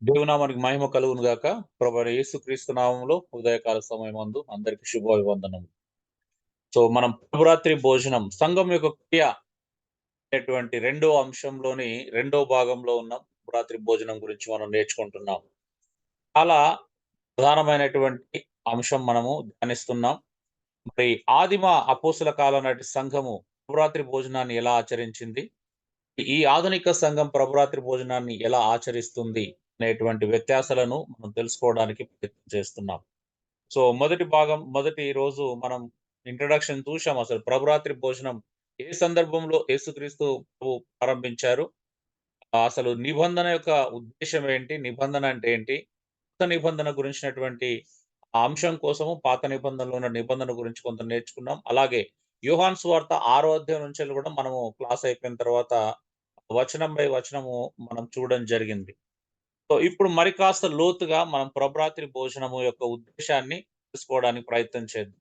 దేవునామానికి మహిమ కలుగును గాక. ప్రభువైన యేసుక్రీస్తు నామములో ఉదయకాల సమయమందు అందరికి శుభాభివందనము. మనం ప్రభురాత్రి భోజనం సంఘం యొక్క క్రియ అనేటువంటి రెండో అంశంలోని రెండో భాగంలో ఉన్నాం. రాత్రి భోజనం గురించి మనం నేర్చుకుంటున్నాం. చాలా ప్రధానమైనటువంటి అంశం మనము ధ్యానిస్తున్నాం. మరి ఆదిమ అపోస్తల కాలం నాటి సంఘము ప్రభురాత్రి భోజనాన్ని ఎలా ఆచరించింది? ఈ ఆధునిక సంఘం ప్రభురాత్రి భోజనాన్ని ఎలా ఆచరిస్తుంది? అనేటువంటి వ్యత్యాసాలను మనం తెలుసుకోవడానికి ప్రయత్నం చేస్తున్నాం. మొదటి రోజు మనం ఇంట్రడక్షన్ చూసాం. అసలు ప్రభురాత్రి భోజనం ఏ సందర్భంలో యేసుక్రీస్తు ప్రభు ప్రారంభించారు? అసలు నిబంధన యొక్క ఉద్దేశ్యం ఏంటి? నిబంధన అంటే ఏంటి? కొత్త నిబంధన గురించినటువంటి ఆ అంశం కోసము పాత నిబంధనలో ఉన్న నిబంధన గురించి కొంత నేర్చుకున్నాం. అలాగే యోహాను సువార్త 6 అధ్యాయం నుంచి కూడా మనము క్లాస్ అయిపోయిన తర్వాత వచనం బై వచనము మనం చూడడం జరిగింది. ఇప్పుడు మరి కాస్త లోతుగా మనం ప్రభరాత్రి భోజనము యొక్క ఉద్దేశాన్ని తెలుసుకోవడానికి ప్రయత్నం చేద్దాం.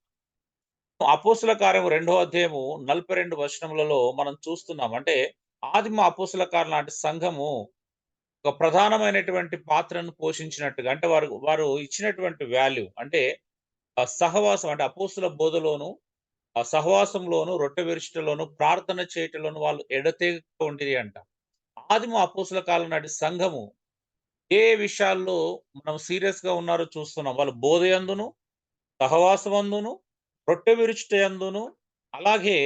అపోస్తుల కార్యము 2వ అధ్యాయము 42 వచనములలో మనం చూస్తున్నాం. అంటే ఆదిమ అపోస్తుల కార్యం నాటి సంఘము ఒక ప్రధానమైనటువంటి పాత్రను పోషించినట్టుగా అంటే వారు వారు ఇచ్చినటువంటి వాల్యూ అంటే సహవాసం అంటే అపోస్తుల బోధలోను, ఆ సహవాసంలోను, రొట్టె విరుచుటలోను, ప్రార్థన చేయటంలోను వాళ్ళు ఎడతెగక ఉండిరి అంట. ఆదిమ అపోస్తుల కాలం నాటి సంఘము ఏ విషయాల్లో మనం సీరియస్‌గా ఉన్నారో చూస్తున్నాం. వాళ్ళు బోధయందును, సహవాసమందును, రొట్టె విరుచుటయందును, అలాగే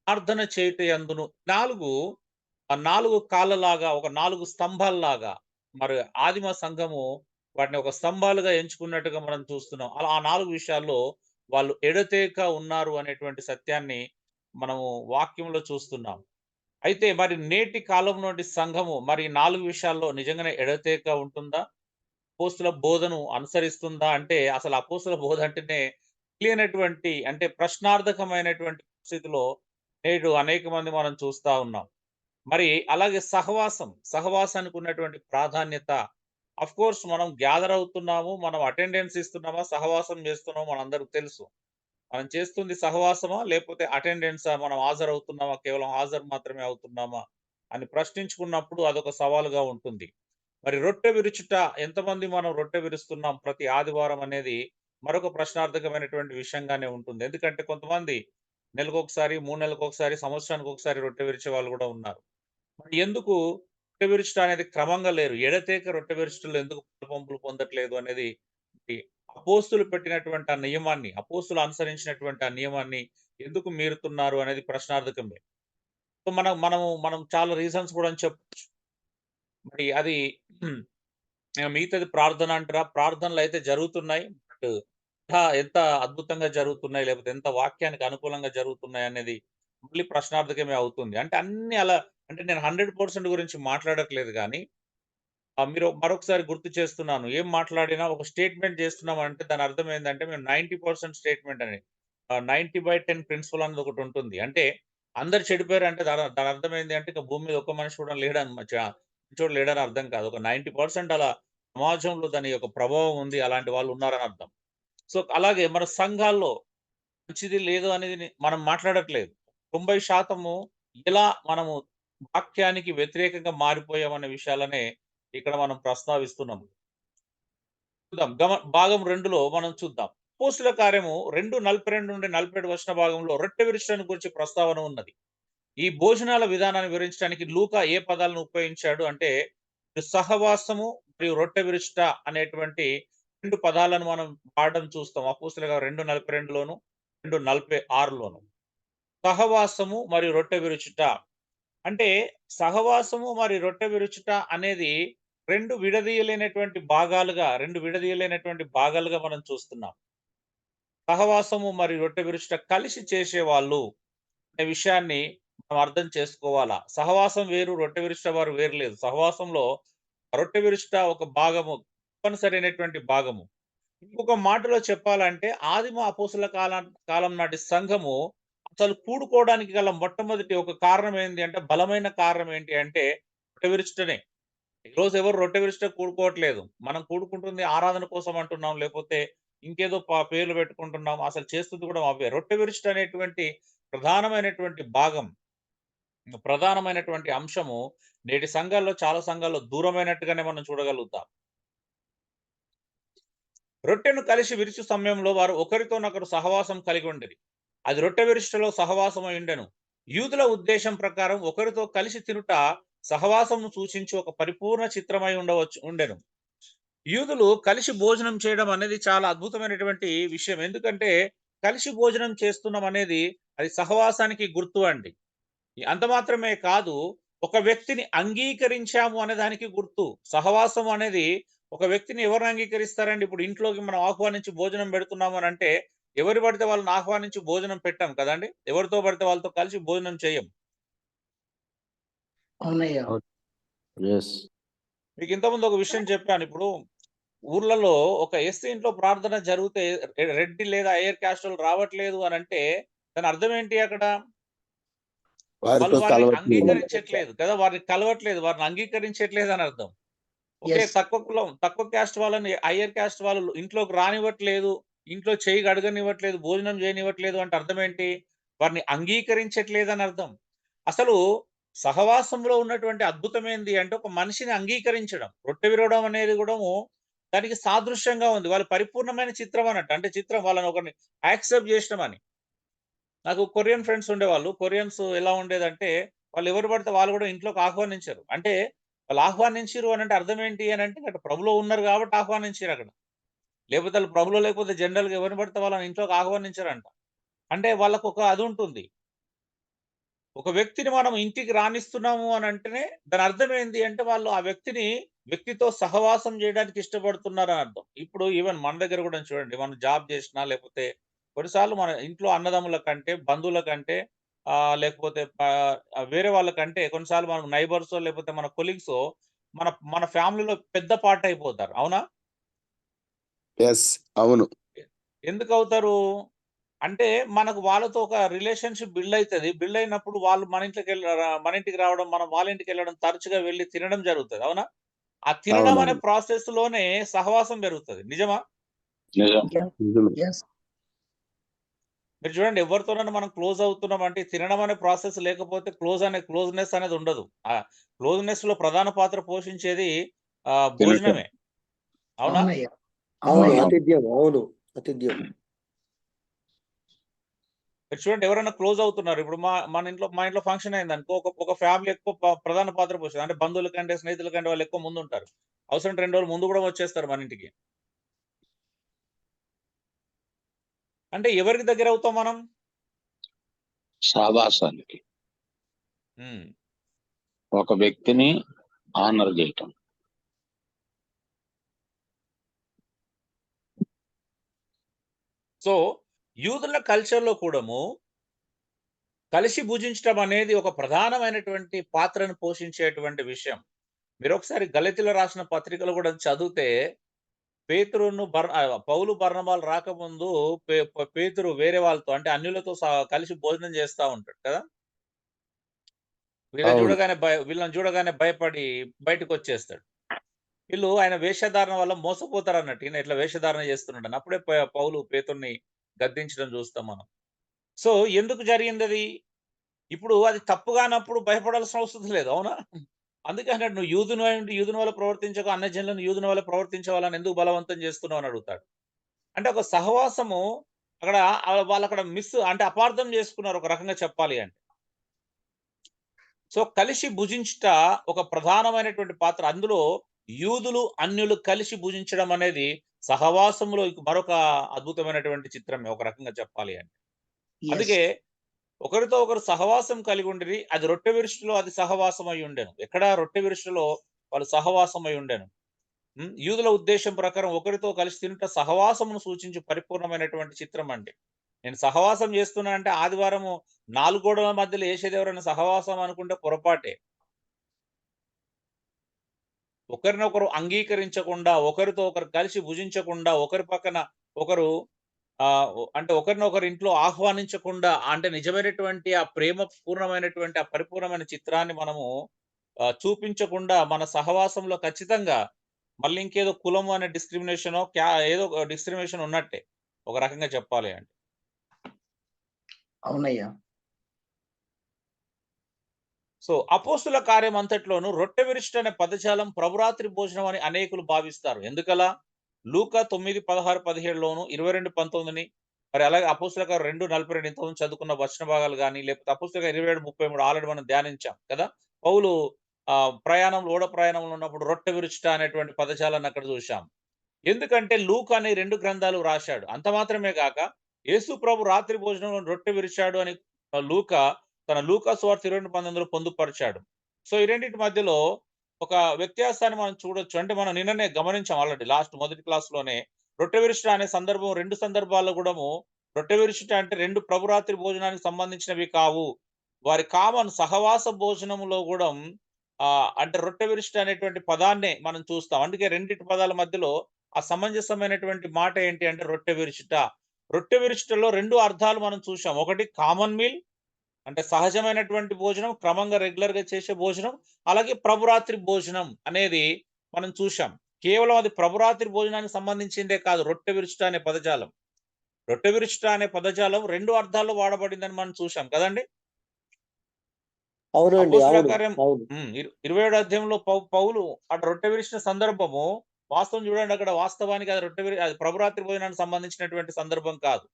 ప్రార్థన చేయుటయందును 4 కాళ్ళలాగా ఒక 4 స్తంభాల్లాగా మరి ఆదిమ సంఘము వాటిని ఒక స్తంభాలుగా ఎంచుకున్నట్టుగా మనం చూస్తున్నాం. అలా ఆ 4 విషయాల్లో వాళ్ళు ఎడతెగక ఉన్నారు అనేటువంటి సత్యాన్ని మనము వాక్యంలో చూస్తున్నాం. అయితే మరి నేటి కాలం నుండి సంఘము మరి 4 విషయాల్లో నిజంగానే ఎడతెగక ఉంటుందా? అపోస్తుల బోధను అనుసరిస్తుందా? అంటే అసలు అపోస్తుల బోధ అంటేనే తెలియనటువంటి అంటే ప్రశ్నార్థకమైనటువంటి పరిస్థితిలో నేడు అనేక మంది మనం చూస్తా ఉన్నాం. మరి అలాగే సహవాసానికి ఉన్నటువంటి ప్రాధాన్యత ఆఫ్‌కోర్స్ మనం గ్యాదర్ అవుతున్నాము. మనం అటెండెన్స్ ఇస్తున్నామా? సహవాసం చేస్తున్నామా? మనందరికి తెలుసు. మనం చేస్తుంది సహవాసమా? లేపోతే అటెండెన్సా? మనం హాజరవుతున్నామా? కేవలం హాజరు మాత్రమే అవుతున్నామా? అని ప్రశ్నించుకున్నప్పుడు అదొక సవాలుగా ఉంటుంది. మరి రొట్టె విరుచుట ఎంతమంది మనం రొట్టె విరుస్తున్నాం ప్రతి ఆదివారం అనేది మరొక ప్రశ్నార్థకమైనటువంటి విషయంగానే ఉంటుంది. ఎందుకంటే కొంతమంది నెలకొకసారి, 3 నెలలకొకసారి, సంవత్సరానికొకసారి రొట్టె విరిచే వాళ్ళు గూడా ఉన్నారు. మరి ఎందుకు రొట్టె విరుచుట అనేది క్రమంగా లేరు? ఎడతెగక రొట్టె విరుచుటలో ఎందుకు పాలుపంపులు పొందట్లేదు అనేది ఈ అపోస్తులు పెట్టినటువంటి ఆ నియమాన్ని, అపోస్తులు అనుసరించినటువంటి ఆ నియమాన్ని ఎందుకు మీరుతున్నారు అనేది ప్రశ్నార్థకమే. సో, మనం చాలా రీజన్స్ కూడా చెప్పొచ్చు. మరి అది మిగతాది ప్రార్థన అంటారా? ప్రార్థనలయితే జరుగుతున్నాయి. బట్ ఎంత అద్భుతంగా జరుగుతున్నాయి, లేకపోతే ఎంత వాక్యానికి అనుకూలంగా జరుగుతున్నాయనేది మళ్ళీ ప్రశ్నార్థకమే అవుతుంది. అంటే అన్నీ అలా అంటే నేను 100% గురించి మాట్లాడట్లేదు గానీ, మీరు మరొకసారి గుర్తు చేస్తున్నాను. ఏం మాట్లాడినా ఒక స్టేట్‌మెంట్ చేస్తున్నామంటే దాని అర్థం ఏందంటే మేము 90% స్టేట్‌మెంట్ అని. 90/10 ప్రిన్సిపల్ అనేది ఒకటుంటుంది. అంటే అందరూ చెడిపోయారంటే దాని అర్థం ఏంది అంటే ఇక భూమి మీద ఒక్క మనిషి కూడా లేడని మంచోడు లేడని అర్థం కాదు. ఒక 90% అలా సమాజంలో దాని యొక్క ప్రభావం ఉంది. అలాంటి వాళ్ళు ఉన్నారని అర్థం. సో, అలాగే మన సంఘాల్లో మంచిది లేదు అనేది మనం మాట్లాడట్లేదు. 90% ఎలా మనము వాక్యానికి వ్యతిరేకంగా మారిపోయామనే విషయాలనే ఇక్కడ మనం ప్రస్తావిస్తున్నాము. చూద్దాం. భాగం 2లో మనం చూద్దాం. అపోస్తుల కార్యము 2:42-47 వచన భాగంలో రొట్టె విరుచుటను గురించి ప్రస్తావన ఉన్నది. ఈ భోజనాల విధానాన్ని వివరించడానికి లూకా ఏ పదాలను ఉపయోగించాడు అంటే, సహవాసము మరియు రొట్టె విరుచుట అనేటువంటి 2 పదాలను మనం వాడడం చూస్తాం. అపోస్తులుగా 2:42 లోను, 2:46 లోను. సహవాసము మరియు రొట్టె విరుచుట. అంటే సహవాసము మరియు రొట్టె విరుచుట అనేది 2 విడదీయలేనటువంటి భాగాలుగా మనం చూస్తున్నాం. సహవాసము మరియు రొట్టె విరుచుట కలిసి చేసేవాళ్ళు అనే విషయాన్ని మనం అర్థం చేసుకోవాలా. సహవాసం వేరు, రొట్టె విరుచుట వారు వేరు లేదు. సహవాసంలో రొట్టె విరుచుట ఒక భాగము, తప్పనిసరైనటువంటి భాగము. ఇంకొక మాటలో చెప్పాలంటే ఆదిమ అపోస్తుల కాలం నాటి సంఘము అసలు కూడుకోవడానికి గల మొట్టమొదటి ఒక కారణం ఏంది అంటే బలమైన కారణం ఏంటి అంటే రొట్టె విరుచుటనే. ఈరోజు ఎవరు రొట్టె విరుచుటకు కూడుకోవట్లేదు. మనం కూడుకుంటుంది ఆరాధన కోసం అంటున్నాం. లేపోతే ఇంకేదో పేర్లు పెట్టుకుంటున్నాం. అసలు చేస్తుంది కూడా అవే. రొట్టె విరుచుట అనేటువంటి ప్రధానమైనటువంటి భాగం. ప్రధానమైనటువంటి అంశము నేటి సంఘాల్లో చాలా సంఘాల్లో దూరమైనట్టుగానే మనం చూడగలుగుతాం. రొట్టెను కలిసి విరుచు సమయంలో వారు ఒకరితోనొకరు సహవాసం కలిగి ఉండిరి. అది రొట్టె విరుచుటలో సహవాసమై ఉండెను. యూదుల ఉద్దేశం ప్రకారం ఒకరితో కలిసి తినుట సహవాసమును సూచించు ఒక పరిపూర్ణ చిత్రమై ఉండెను. యూదులు కలిసి భోజనం చేయడం అనేది చాలా అద్భుతమైనటువంటి విషయం. ఎందుకంటే కలిసి భోజనం చేస్తున్నాం అనేది అది సహవాసానికి గుర్తు అండి. అంత మాత్రమే కాదు, ఒక వ్యక్తిని అంగీకరించాము అనే దానికి గుర్తు. సహవాసం అనేది ఒక వ్యక్తిని ఎవరిని అంగీకరిస్తారండి? ఇప్పుడు ఇంట్లోకి మనం ఆహ్వానించి భోజనం పెడుతున్నాము అనంటే, ఎవరు పడితే వాళ్ళని ఆహ్వానించి భోజనం పెట్టం కదండీ! ఎవరితో పడితే వాళ్ళతో కలిసి భోజనం చేయం. అవునయ్యా. అవును. యెస్. మీకు ఇంతకుముందు ఒక విషయం చెప్పాను. ఇప్పుడు ఊర్లలో ఒక ఎస్సీ ఇంట్లో ప్రార్థన జరిగితే రెడ్డి లేదా హైయర్ క్యాస్టోళ్ళు రావట్లేదు అనంటే, దాని అర్థం ఏంటి అక్కడ? వాళ్ళు వారితో వారిని కలవట్లేదు. అంగీకరించట్లేదు కదా! వారిని కలవట్లేదు. వారిని అంగీకరించట్లేదు అని అర్థం. ఓకే. యెస్. తక్కువ కులం, తక్కువ క్యాస్ట్ వాళ్ళని హైయర్ క్యాస్ట్ వాళ్ళు ఇంట్లోకి రానివ్వట్లేదు. ఇంట్లో చెయ్యి కడగనివ్వట్లేదు. భోజనం చేయనివ్వట్లేదు అంటే అర్థం ఏంటి? వారిని అంగీకరించట్లేదని అర్థం. అసలు సహవాసంలో ఉన్నటువంటి అద్భుతం ఏంది అంటే ఒక మనిషిని అంగీకరించడం. రొట్టె విరవడం అనేది కూడాము దానికి సాదృశ్యంగా ఉంది. వాళ్ళు పరిపూర్ణమైన చిత్రం అన్నట్టు. అంటే చిత్రం వాళ్ళని ఒకరిని యాక్సెప్ట్ చేసినం అని. నాకు కొరియన్ ఫ్రెండ్స్ ఉండేవాళ్ళు. కొరియన్స్ ఎలా ఉండేదంటే, వాళ్ళు ఎవరు పడితే వాళ్ళు గూడా ఇంట్లోకి ఆహ్వానించరు. అంటే వాళ్ళు ఆహ్వానించిర్రు అనంటే అర్థం ఏంటి అనంటే అక్కడ ప్రభులో ఉన్నారు గాబట్టి ఆహ్వానించిర్రక్కడ. లేపోతే ఆళ్ళు ప్రభులో లేకపోతే జనరల్‌గా ఎవరిని పడితే వాళ్ళని ఇంట్లోకి ఆహ్వానించరంట. అంటే వాళ్ళకొక అదుంటుంది. ఒక వ్యక్తిని మనం ఇంటికి రానిస్తున్నాము అనంటేనే దాని అర్థం ఏంది అంటే వాళ్ళు ఆ వ్యక్తితో సహవాసం జేయడానికి ఇష్టపడుతున్నారని అర్థం. ఇప్పుడు ఈవెన్ మన దగ్గర గూడా చూడండి. మనం జాబ్ జేసినా లేపోతే కొన్నిసార్లు మన ఇంట్లో అన్నదమ్ముల కంటే, బంధువుల కంటే లేకపోతే వేరే వాళ్ళకంటే కొన్నిసార్లు మనం నైబర్సో లేపోతే మన కొలీగ్సో మన మన ఫ్యామిలీలో పెద్ద పార్ట్ అయిపోతారు. అవునా? యెస్. అవును. ఎందుకవుతారు? అంటే మనకు వాళ్ళతో ఒక రిలేషన్‌షిప్ బిల్డ్ అయితది. బిల్డ్ అయినప్పుడు వాళ్ళు మన ఇంటికి రావడం, మనం వాళ్ళ ఇంటికెళ్ళడం, తరచుగా వెళ్లి తినడం జరుగుతది. అవునా? ఆ తినడం అనే అవునండి. ప్రాసెస్‌లోనే సహవాసం పెరుగుతది. నిజమా? నిజం. యెస్. నిజమే. యెస్. మీరు చూడండి ఎవరితోనైనా మనం క్లోజ్ అవుతున్నామంటే తినడం అనే ప్రాసెస్ లేకపోతే క్లోజ్‌నెస్ అనేది ఉండదు. ఆ క్లోజ్‌నెస్‌లో ప్రధాన పాత్ర పోషించేది తినటం. భోజనమే. అవునా? అవునయ్యా. అవును. అవునయ్యా. ఆతిథ్యం. అవును. ఆతిథ్యం. మీరు చూడండి ఎవరైనా క్లోజ్ అవుతున్నారు. ఇప్పుడు మా ఇంట్లో ఫంక్షన్ అయిందనుకో ఒక ఫ్యామిలీ ఎక్కువ ప్రధాన పాత్ర పోషిస్తది. అంటే బంధువుల కంటే, స్నేహితుల కంటే వాళ్ళు ఎక్కువ ముందుంటారు. అవసరం 2 రోజులు ముందు కూడా వచ్చేస్తారు మన ఇంటికి. అంటే ఎవరికి దగ్గరవుతాం మనం? సావాసానికి. హ్మ్. ఒక వ్యక్తిని ఆనర్ చేయటం. సో, యూదుల కల్చర్‌లో కూడాము కలిసి భుజించటం అనేది ఒక ప్రధానమైనటువంటి పాత్రను పోషించేటువంటి విషయం. మీరొకసారి గలతీలో రాసిన పత్రికలు గూడా చదివితే పౌలు, బర్నబాలు రాకముందు పేతురు వేరే వాళ్ళతో అంటే అన్యులతో కలిసి భోజనం చేస్తా ఉంటాడు కదా! అవును. వీళ్ళని చూడగానే భయపడి బయటికొచ్చేస్తాడు. వీళ్ళు ఆయన వేషధారణ వల్ల మోసపోతారన్నట్టు. ఈయన ఇట్లా వేషధారణ చేస్తున్నాడని. అప్పుడే పౌలు పేతురుని గద్దించడం చూస్తాం మనం. సో, ఎందుకు జరిగిందది? ఇప్పుడు అది తప్పు గానప్పుడు భయపడాల్సిన అవసరం లేదు. అవునా? అందుకే అన్నాడు నువ్వు యూదునివైయుండి యూదుని వలె ప్రవర్తించక అన్యజనులను యూదుని వలె ప్రవర్తించే వాళ్ళని ఎందుకు బలవంతం చేస్తున్నావు అని అడుగుతాడు. అంటే ఒక సహవాసము అక్కడ వాళ్ళక్కడ అంటే అపార్థం చేసుకున్నారు ఒక రకంగా చెప్పాలి అంటే. సో, కలిసి భుజించుట ఒక ప్రధానమైనటువంటి పాత్ర. అందులో యూదులు, అన్యులు కలిసి భుజించడం అనేది సహవాసములో మరొక అద్భుతమైనటువంటి చిత్రమే ఒక రకంగా చెప్పాలి అంటే. యెస్. అందుకే ఒకరితో ఒకరు సహవాసం కలిగుండిరి. అది రొట్టె విరుచుటలో అది సహవాసమై ఉండెను. ఎక్కడ రొట్టె విరుచుటలో వాళ్ళు సహవాసమై ఉండెను. యూదుల ఉద్దేశ్యం ప్రకారం ఒకరితో కలిసి తినుట సహవాసమును సూచించు పరిపూర్ణమైనటువంటి చిత్రం అండి. నేను సహవాసం చేస్తున్నా అంటే ఆదివారము 4 గోడల మధ్యలో ఏసేది ఎవరైనా సహవాసం అనుకుంటే పొరపాటే. ఒకరినొకరు అంగీకరించకుండా, ఒకరితో ఒకరు కలిసి భుజించకుండా, ఒకరి పక్కన ఒకరు అంటే ఒకరినొకరు ఇంట్లో ఆహ్వానించకుండా అంటే నిజమైనటువంటి ఆ ప్రేమ పూర్ణమైనటువంటి ఆ పరిపూర్ణమైన చిత్రాన్ని మనము చూపించకుండా మన సహవాసంలో ఖచ్చితంగా మళ్ళీ ఇంకేదో కులం అనే డిస్క్రిమినేషనో ఏదో ఒక డిస్క్రిమినేషన్ ఉన్నట్టే. ఒక రకంగా చెప్పాలి అంటే. అవునయ్యా. సో అపోస్తుల కార్యం అంతట్లోనూ రొట్టె విరుచుట అనే పదజాలం ప్రభురాత్రి భోజనం అని అనేకులు భావిస్తారు. ఎందుకలా? లూకా 9:16-17లోను 22:19ని మరి అలాగే అపోస్తుల కార్యం 2:42 ఇంతకుముందు చదువుకున్న వచన భాగాలు గాని, లేకపోతే అపోస్తుల కార్యం 27:33 ఆల్రెడీ మనం ధ్యానించాం కదా! పౌలు ఓడ ప్రయాణంలో ఉన్నప్పుడు రొట్టె విరుచుట అనేటువంటి పదజాలాన్ని అక్కడ చూశాం. ఎందుకంటే లూకా అనే 2 గ్రంథాలు రాశాడు. అంత మాత్రమే గాక యేసు ప్రభు రాత్రి భోజనంలో రొట్టె విరిచాడు అని లూకా తన లూకా సువార్త 22:19లో పొందుపరిచాడు. సో ఈ రెండిటి మధ్యలో ఒక వ్యత్యాసాన్ని మనం చూడొచ్చు. అంటే మనం నిన్ననే గమనించాం ఆల్రెడీ మొదటి క్లాస్‌లోనే రొట్టె విరుచుట అనే సందర్భం 2 సందర్భాల్లో కూడాము రొట్టె విరుచుట అంటే 2 ప్రభురాత్రి భోజనానికి సంబంధించినవి కావు. వారి కామన్ సహవాస భోజనములో గూడా అంటే రొట్టె విరుచుట అనేటువంటి పదాన్నే మనం చూస్తాం. అందుకే రెండిటి పదాల మధ్యలో ఆ సమంజసమైనటువంటి మాట ఏంటి అంటే రొట్టె విరుచుట. రొట్టె విరుచుటలో 2 అర్థాలు మనం చూసాం. ఒకటి కామన్ మీల్ అంటే సహజమైనటువంటి భోజనం, క్రమంగా రెగ్యులర్‌గా చేసే భోజనం. అలాగే ప్రభురాత్రి భోజనం అనేది మనం చూసాం. కేవలం అది ప్రభురాత్రి భోజనానికి సంబంధించిందే కాదు రొట్టె విరుచుట అనే పదజాలం. రొట్టె విరుచుట అనే పదజాలం 2 అర్థాల్లో వాడబడిందని మనం చూసాం కదండీ! అవునండి. అపోస్తలుల అవును. కార్యం అవును. 27 అధ్యాయంలో పౌలు అటు రొట్టె విరిచిన సందర్భము వాస్తవం చూడండి అక్కడ వాస్తవానికి అది అది ప్రభురాత్రి భోజనానికి సంబంధించినటువంటి సందర్భం కాదు.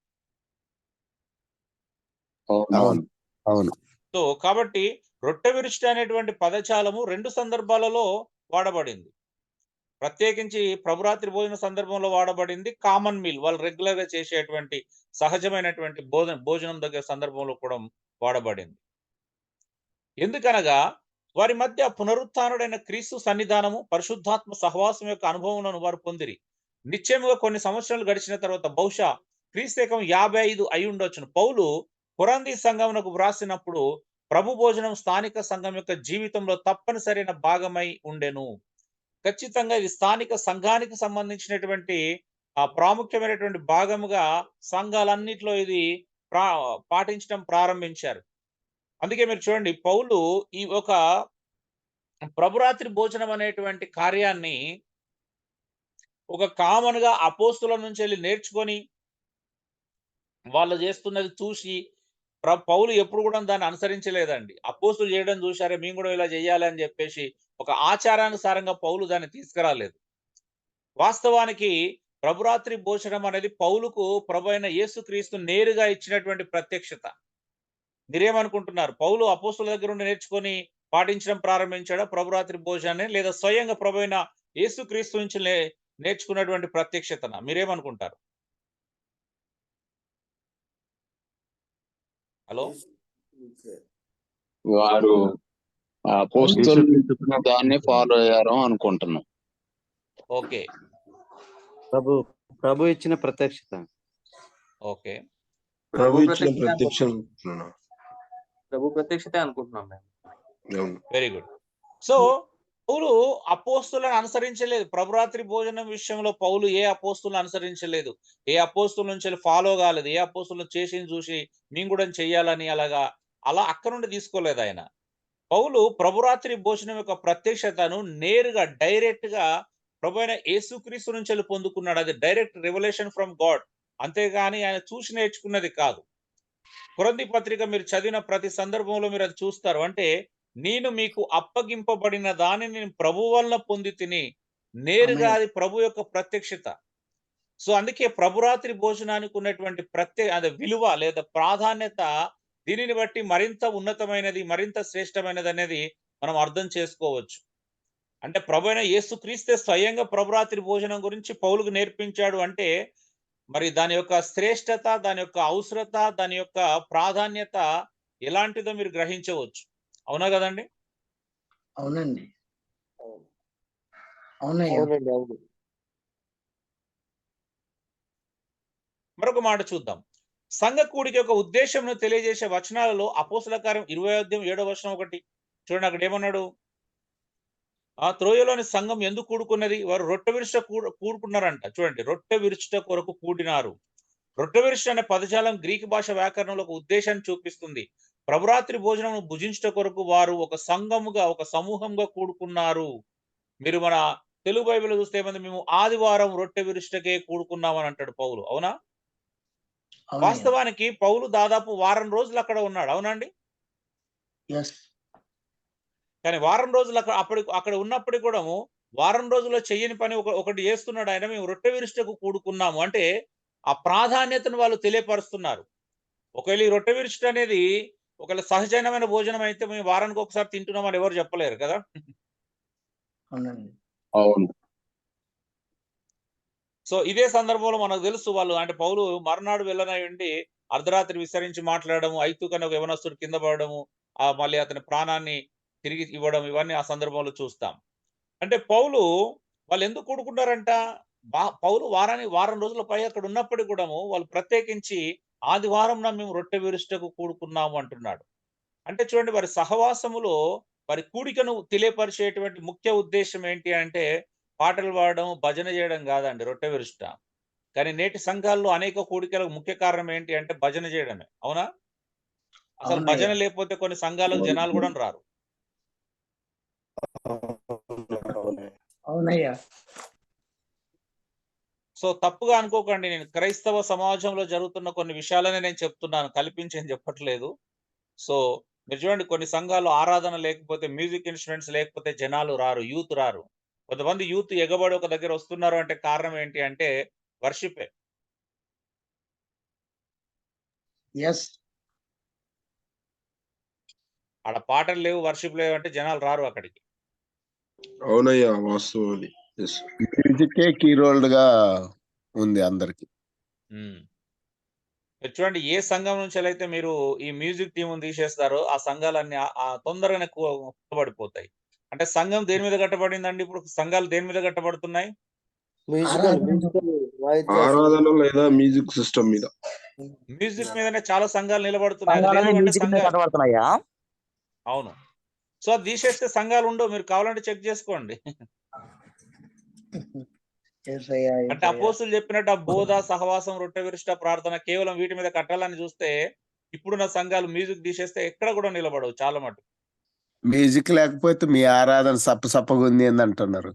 అవును. అవును. సో కాబట్టి రొట్టె విరుచుట అనేటువంటి పదజాలము 2 సందర్భాలలో వాడబడింది. ప్రత్యేకించి ప్రభురాత్రి భోజన సందర్భంలో వాడబడింది. కామన్ మీల్ వాళ్ళు రెగ్యులర్‌గా చేసేటువంటి సహజమైనటువంటి భోజనం దగ్గర సందర్భంలో కూడా వాడబడింది. ఎందుకనగా వారి మధ్య పునరుత్థానుడైన క్రీస్తు సన్నిధానము, పరిశుద్ధాత్మ సహవాసం యొక్క అనుభవములను వారు పొందిరి. నిశ్చయముగా కొన్ని సంవత్సరాలు గడిచిన తర్వాత బహుశా క్రీస్తు 55 అయ్యుండొచ్చును. పౌలు కొరంథీ సంఘమునకు వ్రాసినప్పుడు ప్రభు భోజనం స్థానిక సంఘం యొక్క జీవితంలో తప్పనిసరైన భాగమై ఉండెను. ఖచ్చితంగా ఇది స్థానిక సంఘానికి సంబంధించినటువంటి ప్రాముఖ్యమైనటువంటి భాగముగా సంఘాలన్నిట్లో ఇది పాటించడం ప్రారంభించారు. అందుకే మీరు చూడండి పౌలు ఈ ఒక ప్రభురాత్రి భోజనం అనేటువంటి కార్యాన్ని ఒక కామన్‌గా అపోస్తుల నుంచెల్లి నేర్చుకొని వాళ్ళు చేస్తున్నది చూసి పౌలు ఎప్పుడు కూడా దాన్ని అనుసరించలేదండి. అపోస్తులు చేయడం చూసారే మేము కూడా ఇలా చేయాలి అని చెప్పేసి ఒక ఆచారానుసారంగా పౌలు దాన్ని తీసుకురాలేదు. వాస్తవానికి ప్రభురాత్రి భోజనం అనేది పౌలుకు ప్రభువైన యేసుక్రీస్తు నేరుగా ఇచ్చినటువంటి ప్రత్యక్షత. మీరేమనుకుంటున్నారు? పౌలు అపోస్తుల దగ్గర నుండి నేర్చుకొని పాటించడం ప్రారంభించాడా ప్రభురాత్రి భోజనాన్ని? లేదా స్వయంగా ప్రభువైన యేసుక్రీస్తు నుంచి నేర్చుకున్నటువంటి ప్రత్యక్షతనా? మీరేమనుకుంటారు? హలో? వారు అపోస్తలులు చెప్పిన దాన్ని ఫాలో అయ్యారు అనుకుంటున్నాం. ఓకే. ప్రభు ఇచ్చిన ప్రత్యక్షత. ఓకే. ప్రభు ఇచ్చిన ప్రభు ప్రత్యక్షతే అనుకుంటున్నాం మేము. Very good. సో పౌలు అపోస్తులను అనుసరించలేదు. ప్రభురాత్రి భోజనం విషయంలో పౌలు ఏ అపోస్తులను అనుసరించలేదు. ఏ అపోస్తుల నుంచి ఫాలో కాలేదు. ఏ అపోస్తులను చేసింది చూసి మేము కూడా చెయ్యాలని అలా అక్కడ నుండి తీసుకోలేదు ఆయన. పౌలు ప్రభురాత్రి భోజనం యొక్క ప్రత్యక్షతను నేరుగా డైరెక్ట్ గా ప్రభువైన యేసుక్రీస్తు నుంచి పొందుకున్నాడు. అది డైరెక్ట్ రివల్యూషన్ ఫ్రమ్ గాడ్. అంతేగాని ఆయన చూసి నేర్చుకున్నది కాదు. కొరింథీ పత్రిక మీరు చదివిన ప్రతి సందర్భంలో మీరు అది చూస్తారు. అంటే నేను మీకు అప్పగింపబడిన దానిని నేను ప్రభువు వలన పొంది తిని నేరుగా అది ప్రభు యొక్క ప్రత్యక్షత. సో అందుకే ప్రభురాత్రి భోజనానికి ఉన్నటువంటి అది విలువ లేదా ప్రాధాన్యత దీనిని బట్టి మరింత ఉన్నతమైనది, మరింత శ్రేష్టమైనది అనేది మనం అర్థం చేసుకోవచ్చు. అంటే ప్రభువైన యేసుక్రీస్తే స్వయంగా ప్రభురాత్రి భోజనం గురించి పౌలుకు నేర్పించాడు అంటే మరి దాని యొక్క శ్రేష్టత, దాని యొక్క అవసరత, దాని యొక్క ప్రాధాన్యత ఎలాంటిదో మీరు గ్రహించవచ్చు. అవునా కదండి? అవునండి. అవునండి. అవును. మరొక మాట చూద్దాం. సంఘ కూడిక యొక్క ఉద్దేశంను తెలియజేసే వచనాలలో అపోస్తలుల కార్యం 20:7 ఒకటి చూడండి. అక్కడ ఏమన్నాడు? త్రోయలోని సంఘం ఎందుకు కూడుకున్నది? వారు రొట్టె విరుచుట కూడుకున్నారంట. చూడండి, రొట్టె విరుచుట కొరకు కూడినారు. రొట్టె విరుచుట అనే పదజాలం గ్రీకు భాష వ్యాకరణంలో ఒక ఉద్దేశాన్ని చూపిస్తుంది. ప్రభురాత్రి భోజనం భుజించుట కొరకు వారు ఒక సంఘముగా, ఒక సమూహంగా కూడుకున్నారు. మీరు మన తెలుగు బైబిల్ చూస్తే ఏమంది? మేము ఆదివారం రొట్టె విరుచుటకే కూడుకున్నామని అంటాడు పౌలు. అవునా? వాస్తవానికి పౌలు దాదాపు వారం రోజులు అక్కడ ఉన్నాడు. అవునండి? కానీ వారం రోజులు అక్కడ ఉన్నప్పటికి కూడా వారం రోజుల్లో చెయ్యని పని ఒకటి చేస్తున్నాడు ఆయన. మేము రొట్టె విరుచుటకు కూడుకున్నాము అంటే ఆ ప్రాధాన్యతను వాళ్ళు తెలియపరుస్తున్నారు. ఒకవేళ ఈ రొట్టె విరుచుట అనేది ఒకవేళ సహజమైన భోజనం అయితే మేము వారానికి ఒకసారి తింటున్నామని ఎవరు చెప్పలేరు కదా. అవునండి. అవును. సో ఇదే సందర్భంలో మనకు తెలుసు వాళ్ళు అంటే పౌలు మర్నాడు వెళ్ళనయుండి అర్ధరాత్రి విస్తరించి మాట్లాడము, ఐతుకనే ఒక యవనస్తుడు కింద పడడము, మళ్ళీ అతని ప్రాణాన్ని తిరిగి ఇవ్వడం, ఇవన్నీ ఆ సందర్భంలో చూస్తాం. అంటే పౌలు వాళ్ళు ఎందుకు కూడుకున్నారంట? పౌలు వారం రోజుల పై అక్కడ ఉన్నప్పటికి కూడా వాళ్ళు ప్రత్యేకించి ఆదివారంన మేము రొట్టె విరుచుటకు కూడుకున్నాము అంటున్నాడు. అంటే చూడండి, వారి సహవాసములో వారి కూడికను తెలియపరిచేటువంటి ముఖ్య ఉద్దేశం ఏంటి అంటే పాటలు పాడడం, భజన చేయడం కాదండి రొట్టె విరుచుట. కానీ నేటి సంఘాల్లో అనేక కూడికలకు ముఖ్య కారణం ఏంటి అంటే భజన చేయడమే. అవునా? అసలు అవునయ్యా. భజన లేకపోతే కొన్ని సంఘాలకు జనాలు కూడా రారు. అవునయ్యా. సో తప్పుగా అనుకోకండి, నేను క్రైస్తవ సమాజంలో జరుగుతున్న కొన్ని విషయాలనే నేను చెప్తున్నాను, కల్పించి ఏం చెప్పట్లేదు. సో మీరు చూడండి, కొన్ని సంఘాల్లో ఆరాధన లేకపోతే, మ్యూజిక్ ఇన్స్ట్రుమెంట్స్ లేకపోతే జనాలు రారు, యూత్ రారు. కొంతమంది యూత్ ఎగబడి ఒక దగ్గర వస్తున్నారు అంటే కారణం ఏంటి అంటే వర్షిపే. ఎస్. ఆడ పాటలు లేవు, వర్షిప్ లేవు అంటే జనాలు రారు అక్కడికి. అవునయ్యా, వాస్తవం అది. Yes. మ్యూజికే కీ రోల్డ్ గా ఉంది అందరికి. మీరు చూడండి, ఏ సంఘం నుంచి అయితే మీరు ఈ మ్యూజిక్ టీం తీసేస్తారో ఆ సంఘాలన్నీ తొందరగానే కూలబడిపోతాయి. అంటే సంఘం దేని మీద కట్టబడిందండి? ఇప్పుడు సంఘాలు దేని మీద కట్టబడుతున్నాయి? మ్యూజికల్ వాయిద్యాలు. ఆరాధన లేదా మ్యూజిక్ సిస్టమ్ మీద. మ్యూజిక్ మీదనే చాలా సంఘాలు నిలబడుతున్నాయి. సంఘాలన్నీ ఎందుకంటే మ్యూజిక్ మీద కట్టబడుతున్నాయా? అవును. సో అది తీసేస్తే సంఘాలు ఉండవు, మీరు కావాలంటే చెక్ చేసుకోండి. అంటే అపోస్తులు చెప్పినట్టు ఆ బోధ, సహవాసం, రొట్టె విరుచుట, ప్రార్థన కేవలం వీటి మీద కట్టాలని చూస్తే ఇప్పుడున్న సంఘాలు మ్యూజిక్ తీసేస్తే ఎక్కడ కూడా నిలబడవు చాలా మటుకు. మ్యూజిక్ లేకపోతే మీ ఆరాధన సప్పగా ఉంది అని అంటున్నారు.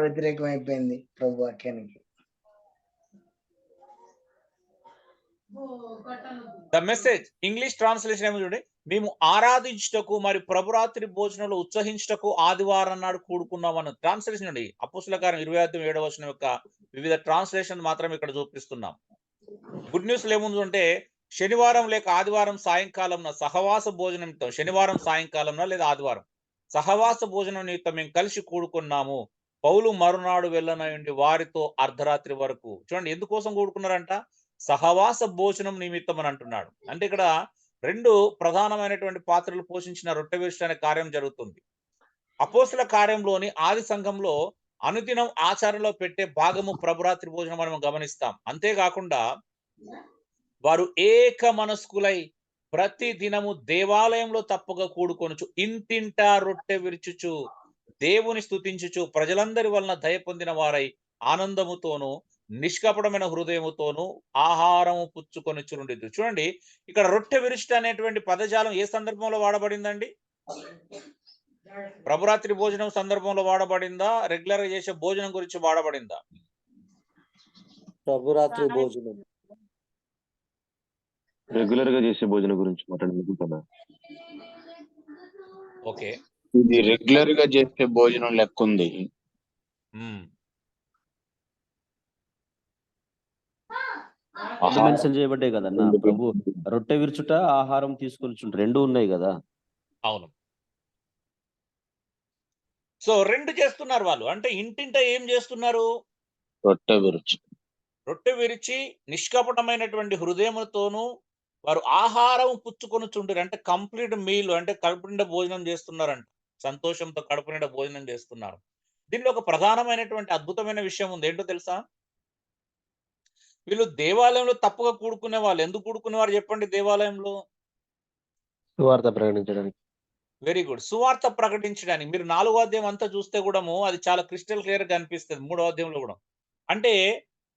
వ్యతిరేకం అయిపోయింది ప్రభు వాక్యానికి. ద మెసేజ్ ఇంగ్లీష్ ట్రాన్స్లేషన్ ఏమో చూడండి, మేము ఆరాధించుటకు మరి ప్రభురాత్రి భోజనంలో ఉత్సహించుటకు ఆదివారం నాడు కూడుకున్నాం అన్న ట్రాన్స్లేషన్ అండి. అపోస్తుల కార్యం 27వ యొక్క వివిధ ట్రాన్స్లేషన్ మాత్రం ఇక్కడ చూపిస్తున్నాం. గుడ్ న్యూస్ ఏముంది అంటే శనివారం లేక ఆదివారం సాయంకాలం సహవాస భోజనం నిమిత్తం, శనివారం సాయంకాలం లేదా ఆదివారం సహవాస భోజనం నిమిత్తం మేము కలిసి కూడుకున్నాము. పౌలు మరునాడు వెళ్ళనయుండి వారితో అర్ధరాత్రి వరకు. చూడండి ఎందుకోసం కూడుకున్నారంట? సహవాస భోజనం నిమిత్తం అని అంటున్నాడు. అంటే ఇక్కడ రెండు ప్రధానమైనటువంటి పాత్రలు పోషించిన రొట్టె విరుచుట అనే కార్యం జరుగుతుంది. అపోస్తుల కార్యంలోని ఆది సంఘంలో అనుదినం ఆచారంలో పెట్టే భాగము ప్రభురాత్రి భోజనం మనం గమనిస్తాం. అంతేకాకుండా వారు ఏక మనస్కులై ప్రతి దినము దేవాలయంలో తప్పగా కూడుకొనుచు ఇంటింటా రొట్టె విరుచుచు దేవుని స్తుతించుచు ప్రజలందరి వలన దయ పొందిన వారై ఆనందముతోనూ నిష్కపటమైన హృదయముతోనూ ఆహారము పుచ్చుకొని చుండిద్దు. చూడండి, ఇక్కడ రొట్టె విరుచుట అనేటువంటి పదజాలం ఏ సందర్భంలో వాడబడిందండి? ప్రభురాత్రి భోజనం సందర్భంలో వాడబడిందా? రెగ్యులర్ గా చేసే భోజనం గురించి వాడబడిందా? ప్రభురాత్రి భోజనం. రెగ్యులర్ గా చేసే భోజనం గురించి మాట్లాడుకుంటున్నా. ఓకే, ఇది రెగ్యులర్ గా చేసే భోజనం లెక్క ఉంది. మెన్షన్ చేయబడ్డాయి కదన్నా ప్రభు. రొట్టె విరుచుట, ఆహారం తీసుకొని రెండు ఉన్నాయి కదా. అవును. సో రెండు చేస్తున్నారు వాళ్ళు. అంటే ఇంటింట ఏం చేస్తున్నారు? రొట్టె విరుచు. రొట్టె విరిచి నిష్కపటమైనటువంటి హృదయముతోనూ వారు ఆహారం పుచ్చుకొని చుండ్రు. అంటే కంప్లీట్ మీల్, అంటే కడుపు నిండా భోజనం చేస్తున్నారంట. సంతోషంతో కడుపు నిండా భోజనం చేస్తున్నారు. దీనిలో ఒక ప్రధానమైనటువంటి అద్భుతమైన విషయం ఉంది. ఏంటో తెలుసా? వీళ్ళు దేవాలయంలో తప్పుగా కూడుకునే వాళ్ళు. ఎందుకు కూడుకునేవారు చెప్పండి? దేవాలయంలో సువార్త ప్రకటించడానికి. వెరీ గుడ్, సువార్త ప్రకటించడానికి. మీరు 4వ అధ్యాయం అంతా చూస్తే కూడా అది చాలా క్రిస్టల్ క్లియర్ గా కనిపిస్తుంది. 3వ అధ్యాయంలో కూడా. అంటే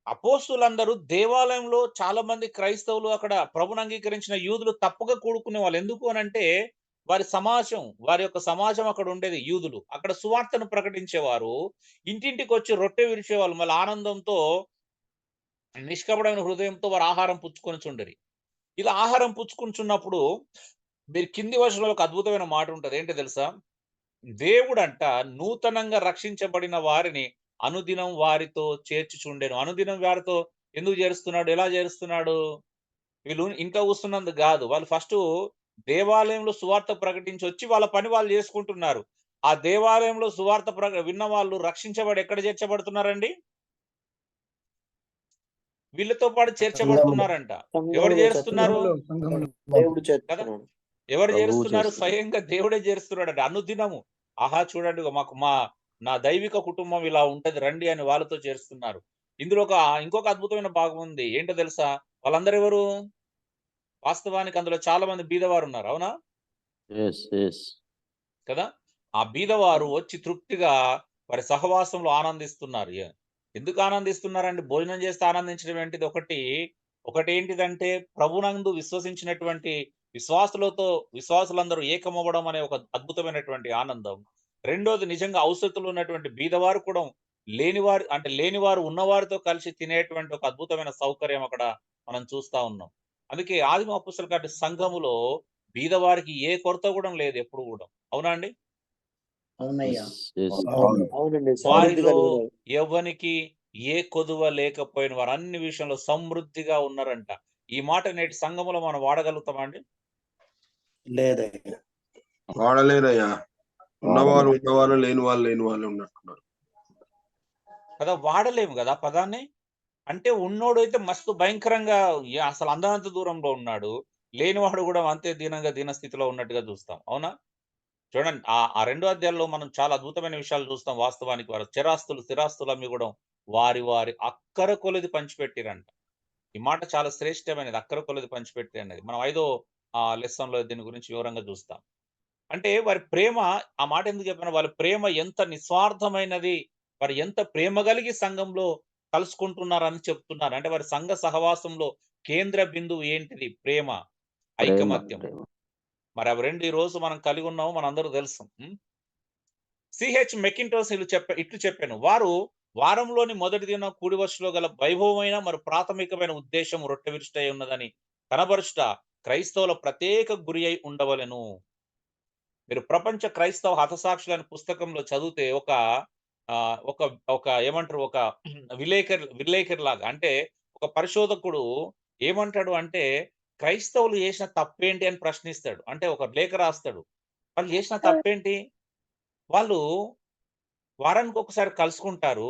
అపోస్తులందరూ దేవాలయంలో చాలా మంది క్రైస్తవులు, అక్కడ ప్రభుని అంగీకరించిన యూదులు తప్పుగా కూడుకునే వాళ్ళు. ఎందుకు అని అంటే వారి సమాజం, వారి యొక్క సమాజం అక్కడ ఉండేది యూదులు. అక్కడ సువార్తను ప్రకటించేవారు. ఇంటింటికి వచ్చి రొట్టె విరిచేవాళ్ళు. మళ్ళీ ఆనందంతో నిష్కపటమైన హృదయంతో వారు ఆహారం పుచ్చుకొనుచుండిరి. ఇలా ఆహారం పుచ్చుకుంటున్నప్పుడు మీరు కింది వచనంలో ఒక అద్భుతమైన మాట ఉంటది. ఏంటో తెలుసా? దేవుడంట నూతనంగా రక్షించబడిన వారిని అనుదినం వారితో చేర్చుచుండెను. అనుదినం వారితో ఎందుకు చేరుస్తున్నాడు? ఎలా చేరుస్తున్నాడు? వీళ్ళు ఇంట్లో కూస్తున్నందుకు గాదు. వాళ్ళు ఫస్టు దేవాలయంలో సువార్త ప్రకటించి వచ్చి వాళ్ళ పని వాళ్ళు చేసుకుంటున్నారు. ఆ దేవాలయంలో సువార్త విన్న వాళ్ళు రక్షించబడి ఎక్కడ చేర్చబడుతున్నారండి? వీళ్ళతో పాటు చేర్చబడుతున్నారంట. ఎవరు చేరుస్తున్నారు? దేవుడు కదా! చేస్తున్నాడు. ఎవరు ప్రభువు చేరుస్తున్నారు? చేస్తున్నాడు. స్వయంగా దేవుడే చేరుస్తున్నాడంట. అనుదినము. ఆహా! చూడండి మాకు నా దైవిక కుటుంబం ఇలా ఉంటది రండి అని వాళ్ళతో చేరుస్తున్నారు. ఇందులో ఇంకొక అద్భుతమైన భాగం ఉంది. ఏంటో తెలుసా? వాళ్ళందరూ ఎవరు? వాస్తవానికి అందులో చాలా మంది బీదవారున్నారు. అవునా? yes. కదా! ఆ బీదవారు వచ్చి తృప్తిగా వారి సహవాసంలో ఆనందిస్తున్నారు. ఎందుకు ఆనందిస్తున్నారండి? భోజనం చేస్తే ఆనందించడం ఏంటిది? ఒకటేంటిదంటే ప్రభునందు విశ్వసించినటువంటి విశ్వాసులందరూ ఏకమవ్వడం అనే ఒక అద్భుతమైనటువంటి ఆనందం. రెండోది నిజంగా అవసరతలో ఉన్నటువంటి బీదవారు కూడా లేనివారు ఉన్నవారితో కలిసి తినేటువంటి ఒక అద్భుతమైన సౌకర్యం అక్కడ మనం చూస్తా ఉన్నాం. అందుకే ఆదిమ అపోస్తలుల కార్య సంఘములో బీదవారికి ఏ కొరత కూడా లేదు ఎప్పుడు కూడా. అవునా అండి? అవునయ్యా. Yes. అవునండి. సమృద్ధి వారిలో కలిగిన ఎవ్వనికి ఏ కొదువ లేకపోయిన వారు అన్ని విషయంలో సమృద్ధిగా ఉన్నారంట. ఈ మాట నేటి సంఘములో మనం వాడగలుగుతామా అండి? లేదయ్యా. వాడలేరయ్యా. ఉన్నవారు లేని వాళ్ళు ఉన్నట్టున్నారు. కదా! వాడలేము గదా పదాన్ని. అంటే ఉన్నోడైతే మస్తు భయంకరంగా అసలు అందనంత దూరంలో ఉన్నాడు. లేనివాడు గూడా అంతే దీన స్థితిలో ఉన్నట్టుగా చూస్తాం. అవునా? చూడండి ఆ 2 అధ్యాయాల్లో మనం చాలా అద్భుతమైన విషయాలు చూస్తాం వాస్తవానికి. వారు స్థిరాస్తులు అమ్మివ్వడం, వారి అక్కర కొలది పంచిపెట్టిరంట. ఈ మాట చాలా శ్రేష్టమైనది. అక్కర కొలది పంచిపెట్టి అనేది. మనం 5వ లెసన్‌లో దీని గురించి వివరంగా చూస్తాం. అంటే వారి ప్రేమ ఆ మాట ఎందుకు చెప్పాను? వాళ్ళ ప్రేమ ఎంత నిస్వార్థమైనది. వారు ఎంత ప్రేమ కలిగి సంఘంలో కలుసుకుంటున్నారని చెప్తున్నారు. అంటే వారి సంఘ సహవాసంలో కేంద్ర బిందువు ఏంటిది? ప్రేమ, ప్రేమ, ఐకమత్యం. ప్రేమ. మరి అవి 2 ఈ రోజు మనం కలిగి ఉన్నాము. మనందరూ తెలుసు. సిహెచ్ మెకింటోస్ ఇట్లు చెప్పాను. వారు వారంలోని మొదటి దినం కూడి వరుసలో గల వైభవమైన మరి ప్రాథమికమైన ఉద్దేశం రొట్టె విరుచుటై ఉన్నదని కనబరుచుట క్రైస్తవుల ప్రత్యేక గురి అయి ఉండవలెను. మీరు ప్రపంచ క్రైస్తవ హతసాక్షులైన పుస్తకంలో చదివితే ఒక ఏమంటారు? ఒక విలేకరిలాగా అంటే ఒక పరిశోధకుడు ఏమంటాడు అంటే క్రైస్తవులు చేసిన తప్పేంటి అని ప్రశ్నిస్తాడు. అంటే ఒక లేఖ రాస్తాడు. వాళ్ళు చేసిన తప్పేంటి? వాళ్ళు వారానికి ఒకసారి కలుసుకుంటారు.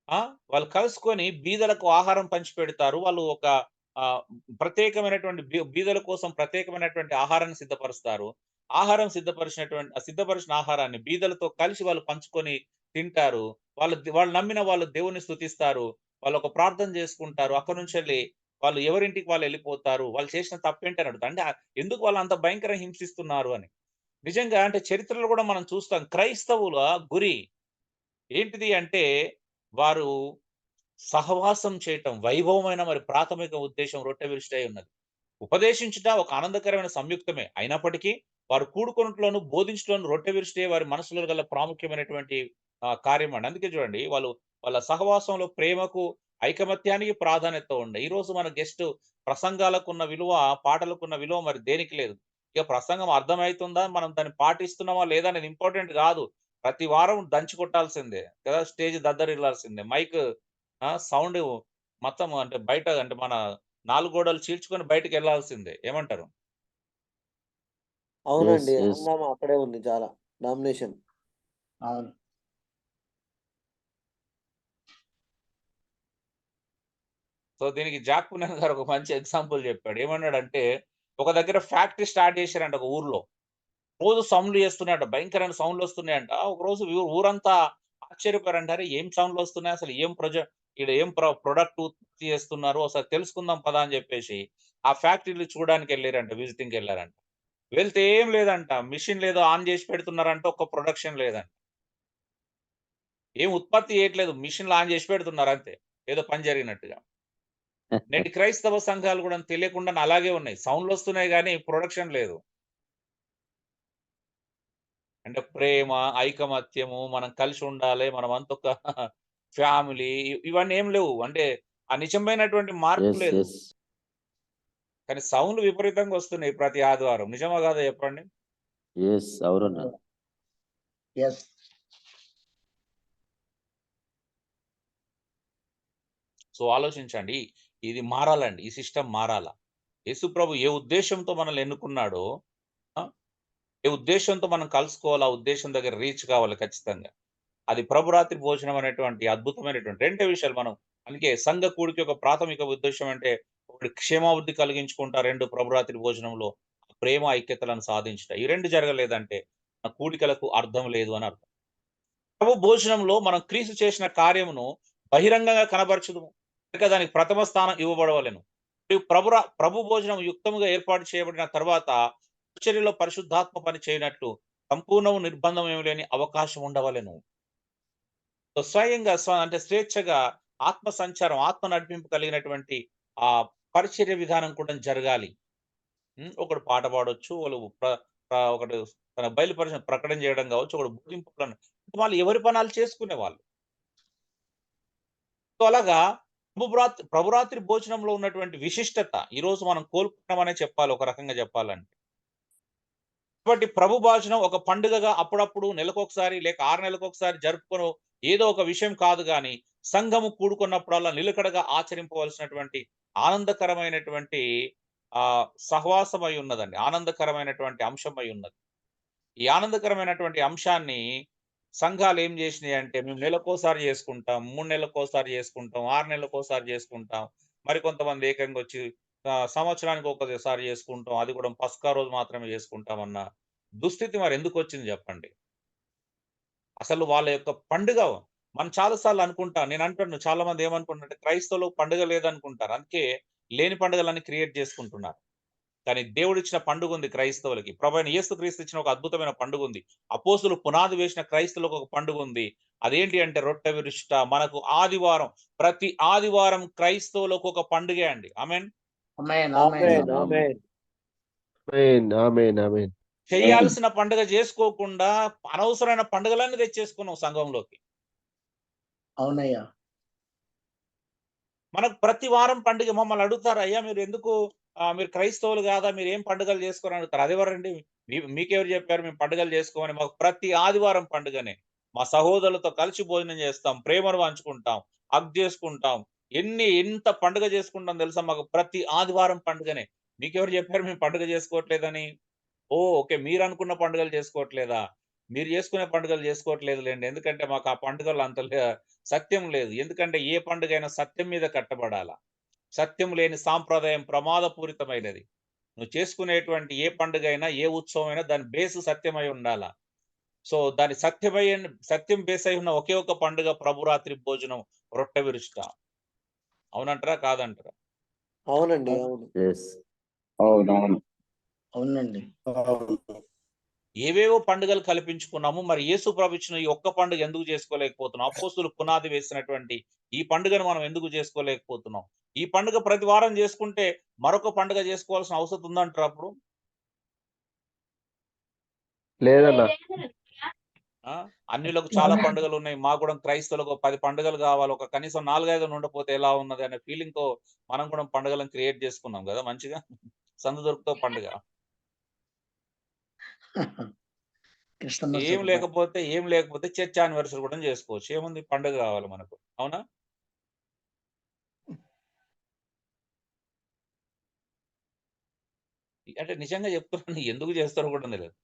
ఆ! వాళ్ళు కలుసుకొని బీదలకు ఆహారం పంచిపెడతారు. వాళ్ళు ఒక ప్రత్యేకమైనటువంటి బీదల కోసం ప్రత్యేకమైనటువంటి ఆహారాన్ని సిద్ధపరుస్తారు. సిద్ధపరిచిన ఆహారాన్ని బీదలతో కలిసి వాళ్ళు పంచుకొని తింటారు. వాళ్ళు నమ్మిన వాళ్ళు దేవుణ్ణి స్తుతిస్తారు. వాళ్ళు ఒక ప్రార్థన చేసుకుంటారు. అక్కడి నుంచెళ్ళి వాళ్ళు ఎవరింటికి వాళ్ళు ఎళ్ళిపోతారు. వాళ్ళు చేసిన తప్పేంటి అని అడుగుతారు. అంటే ఎందుకు వాళ్ళు అంత భయంకరంగా హింసిస్తున్నారు అని. నిజంగా అంటే చరిత్రలో కూడా మనం చూస్తాం. క్రైస్తవుల గురి ఏంటిది అంటే వారు సహవాసం చేయటం వైభవమైన మరి ప్రాథమిక ఉద్దేశం రొట్టె విరుచుటై ఉన్నది. ఉపదేశించుట ఒక ఆనందకరమైన సంయుక్తమే. అయినప్పటికీ వారు కూడుకొనుటలోను, బోధించుటలోను రొట్టె విరుచుటే వారి మనసులో గల ప్రాముఖ్యమైనటువంటి కార్యం అండి. అందుకే చూడండి వాళ్ళ సహవాసంలో ప్రేమకు, ఐకమత్యానికి ప్రాధాన్యత ఉండే. ఈరోజు మన ప్రసంగాలకున్న విలువ, పాటలకున్న విలువ మరి దేనికి లేదు. ఇక ప్రసంగం అర్థమైతుందా? మనం దాన్ని పాటిస్తున్నామా లేదా అనేది ఇంపార్టెంట్ గాదు. ప్రతి వారం దంచి కొట్టాల్సిందే కదా! స్టేజ్ దద్దరిల్లాల్సిందే. మైక్ సౌండ్ మొత్తం అంటే బయట అంటే మన 4 గోడలు చీల్చుకొని బయటికెళ్ళాల్సిందే. ఏమంటారు? అవునండి. Yes. హంగామా అక్కడే ఉంది చాలా. డామినేషన్. అవును. సో, దీనికి జాక్ పున్నెన్ గారు ఒక మంచి ఎగ్జాంపుల్ చెప్పాడు. ఏమన్నాడంటే, ఒక దగ్గర ఫ్యాక్టరీ స్టార్ట్ చేశారంట ఒక ఊర్లో. రోజు సౌండ్‌లు చేస్తున్నాడట. భయంకరమైన సౌండ్‌లొస్తున్నాయంట. ఒకరోజు ఊరంతా ఆశ్చర్యపోయారంట. అరే! ఏం సౌండ్‌లొస్తున్నాయి? అసలు ఈడ ఏం ప్రొడక్ట్ ఉత్పత్తి చేస్తున్నారు? ఒకసారి తెలుసుకుందాం పదా అని చెప్పేసి, ఆ ఫ్యాక్టరీలు చూడడానికెళ్లారంట. విజిటింగ్‌కెళ్లారంట. వెళ్తే ఏం లేదంట. మెషిన్‌లేదో ఆన్ చేసి పెడుతున్నారంట. ఒక్క ప్రొడక్షన్ లేదంట. ఏం ఉత్పత్తి చేయట్లేదు. మెషిన్‌లు ఆన్ చేసి పెడుతున్నారు అంతే. ఏదో పని జరిగినట్టుగా. నేటి క్రైస్తవ సంఘాలు కూడా తెలియకుండానే అలాగే ఉన్నాయి. సౌండ్‌లొస్తున్నాయి గానీ ప్రొడక్షన్ లేదు. అంటే ప్రేమ, ఐకమత్యము, మనం కలిసి ఉండాలి, మనమంతా ఒక ఫ్యామిలీ ఇవన్నీ ఏం లేవు. అంటే ఆ నిజమైనటువంటి మార్పు ఎస్ లేదు. ఎస్ కానీ సౌండ్‌లు విపరీతంగా వస్తున్నాయి ప్రతి ఆదివారం. నిజమా కాదా చెప్పండి? ఎస్ అవునన్నా. ఎస్. సో ఆలోచించండి. ఇది మారాలండి. ఈ సిస్టమ్ మారాలా. యేసుప్రభు ఏ ఉద్దేశ్యంతో మనల్ని ఎన్నుకున్నాడో, ఆ! ఏ ఉద్దేశ్యంతో మనం కలుసుకోవాలి, ఆ ఉద్దేశ్యం దగ్గర రీచ్ కావాలి ఖచ్చితంగా. అది ప్రభురాత్రి భోజనం అనేటువంటి అద్భుతమైనటువంటి రెండే విషయాలు మనం అందుకే సంఘ కూడిక యొక్క ప్రాథమిక ఉద్దేశ్యం అంటే ఒకటి క్షేమాభివృద్ధి కలిగించుకుంటా, 2 ప్రభురాత్రి భోజనంలో ప్రేమ ఐక్యతలను సాధించుట. ఈ 2 జరగలేదంటే ఆ కూడికలకు అర్థం లేదు అని అర్థం. ప్రభు భోజనంలో మనం క్రీస్తు చేసిన కార్యమును బహిరంగంగా కనబరచుదుము. కనుక దానికి ప్రథమ స్థానం ఇవ్వబడవలెను. మరియు ప్రభు భోజనం యుక్తముగా ఏర్పాటు చేయబడిన తర్వాత పరిచర్యలో పరిశుద్ధాత్మ పని చేయనట్లు సంపూర్ణము నిర్బంధం ఏమి లేని అవకాశం ఉండవలెను. సో స్వయంగా అంటే స్వేచ్ఛగా ఆత్మ సంచారం, ఆత్మ నడిపింపు కలిగినటువంటి ఆ పరిచర్య విధానం కూడా జరగాలి. ఒకడు పాట పాడొచ్చు. వాళ్ళు ఒకడు తన బయలుపరిచిన ప్రకటన చేయడం కావచ్చు. ఒకడు బోధింపులను వాళ్ళు ఎవరి పనాలు చేసుకునేవాళ్ళు. సో అలాగా ప్రభురాత్రి భోజనంలో ఉన్నటువంటి విశిష్టత ఈరోజు మనం కోల్పోతున్నామనే చెప్పాలి ఒక రకంగా చెప్పాలంటే. కాబట్టి ప్రభు భోజనం ఒక పండుగగా అప్పుడప్పుడు నెలకొకసారి లేక 6 నెలలకొకసారి జరుపుకొనో ఏదో ఒక విషయం కాదు గానీ, సంఘము కూడుకున్నప్పుడల్లా నిలకడగా ఆచరింపవలసినటువంటి ఆనందకరమైనటువంటి సహవాసమై ఉన్నదండి. ఆనందకరమైనటువంటి అంశమై ఉన్నది. ఈ ఆనందకరమైనటువంటి అంశాన్ని సంఘాలు ఏం చేసినాయంటే మేము నెలకోసారి చేసుకుంటాం, 3 నెలలకోసారి చేసుకుంటాం, 6 నెలలకోసారి చేసుకుంటాం. మరికొంతమంది ఏకంగా వచ్చి సంవత్సరానికి ఒకసారి చేసుకుంటాం. అది కూడా పస్కా రోజు మాత్రమే చేసుకుంటామన్న దుస్థితి మరి ఎందుకొచ్చింది చెప్పండి? అసలు వాళ్ళ యొక్క పండుగ మనం చాలా సార్లు అనుకుంటాం. నేను అంటున్నాను చాలా మంది ఏమనుకుంటారంటే క్రైస్తవులు పండుగ లేదనుకుంటారు. అందుకే లేని పండుగలన్నీ క్రియేట్ చేసుకుంటున్నారు. కానీ దేవుడిచ్చిన పండుగుంది క్రైస్తవులకి. ప్రభువైన యేసుక్రీస్తు ఇచ్చిన ఒక అద్భుతమైన పండుగుంది. అపోస్తులు పునాది వేసిన క్రైస్తవులకు ఒక పండుగుంది. అదేంటి అంటే రొట్టె విరుచుట. మనకు ఆదివారం, ప్రతి ఆదివారం క్రైస్తవులకు ఒక పండుగే అండి. ఆమేన్. ఆమేన్. ఆమేన్. ఆమేన్. ఆమేన్. ఆమేన్, ఆమేన్, ఆమేన్. చేయాల్సిన పండుగ చేసుకోకుండా అనవసరమైన పండుగలన్నీ తెచ్చేసుకున్నాం సంఘంలోకి. అవునయ్యా. మనకు ప్రతి వారం పండుగ మమ్మల్ని అడుగుతారు, "అయ్యా మీరు ఎందుకు మీరు క్రైస్తవులు కాదా? మీరేం పండుగలు చేసుకోరు" అని అడుగుతారు. అదెవరండి? మీకెవరు చెప్పారు మేము పండుగలు చేసుకోమని? మాకు ప్రతి ఆదివారం పండుగనే. మా సహోదరులతో కలిసి భోజనం చేస్తాం, ప్రేమను పంచుకుంటాం, హగ్ చేసుకుంటాం. ఎంత పండుగ చేసుకుంటాం తెలుసా? మాకు ప్రతి ఆదివారం పండుగనే. మీకెవరు చెప్పారు మేము పండుగ చేసుకోవట్లేదని? ఓహ్! ఓకే. మీరనుకున్న పండుగలు చేసుకోవట్లేదా? మీరు చేసుకునే పండుగలు చేసుకోవట్లేదులెండి. ఎందుకంటే మాకు ఆ పండుగల్లో అంత సత్యం లేదు. ఎందుకంటే ఏ పండుగైనా సత్యం మీద కట్టబడాల. సత్యం లేని సాంప్రదాయం ప్రమాదపూరితమైనది. నువ్వు చేసుకునేటువంటి ఏ పండుగైనా, ఏ ఉత్సవమైనా దాని బేస్ సత్యమై ఉండాల. సో, దాని సత్యం బేస్ అయి ఉన్న ఒకే ఒక పండుగ ప్రభురాత్రి భోజనం, రొట్టె విరుచుట. అవునంటారా? కాదంటారా? అవునండి. అవును. ఎస్ అవునవును. అవునండి. ఏవేవో పండుగలు కల్పించుకున్నాము. మరి యేసు ప్రభు ఇచ్చిన ఈ ఒక్క పండుగ ఎందుకు చేసుకోలేకపోతున్నాం? అపోస్తులు పునాది వేసినటువంటి ఈ పండుగను మనం ఎందుకు చేసుకోలేకపోతున్నాం? ఈ పండుగ ప్రతి వారం చేసుకుంటే మరొక పండుగ చేసుకోవాల్సిన అవసరం ఉందంటారా అప్పుడు? లేదన్నా. ఆ! అన్యులకు చాలా పండుగలున్నాయి. మాకు కూడా క్రైస్తవులకు 10 పండుగలు కావాలి. ఒక కనీసం 4, 5 ఉండకపోతే ఎలా ఉన్నది అనే ఫీలింగ్‌తో మనం కూడా పండుగలను క్రియేట్ చేసుకున్నాం గదా! మంచిగా. సందు దొరికితే పండుగ. క్రిస్టమస్ ఏం లేకపోతే చర్చ్ యానివర్సరీ కూడా చేసుకోవచ్చు. ఏముంది పండుగ కావాలి మనకు. అవునా? అంటే నిజంగా చెప్తున్నాను ఎందుకు చేస్తారో కూడా తెలీదు.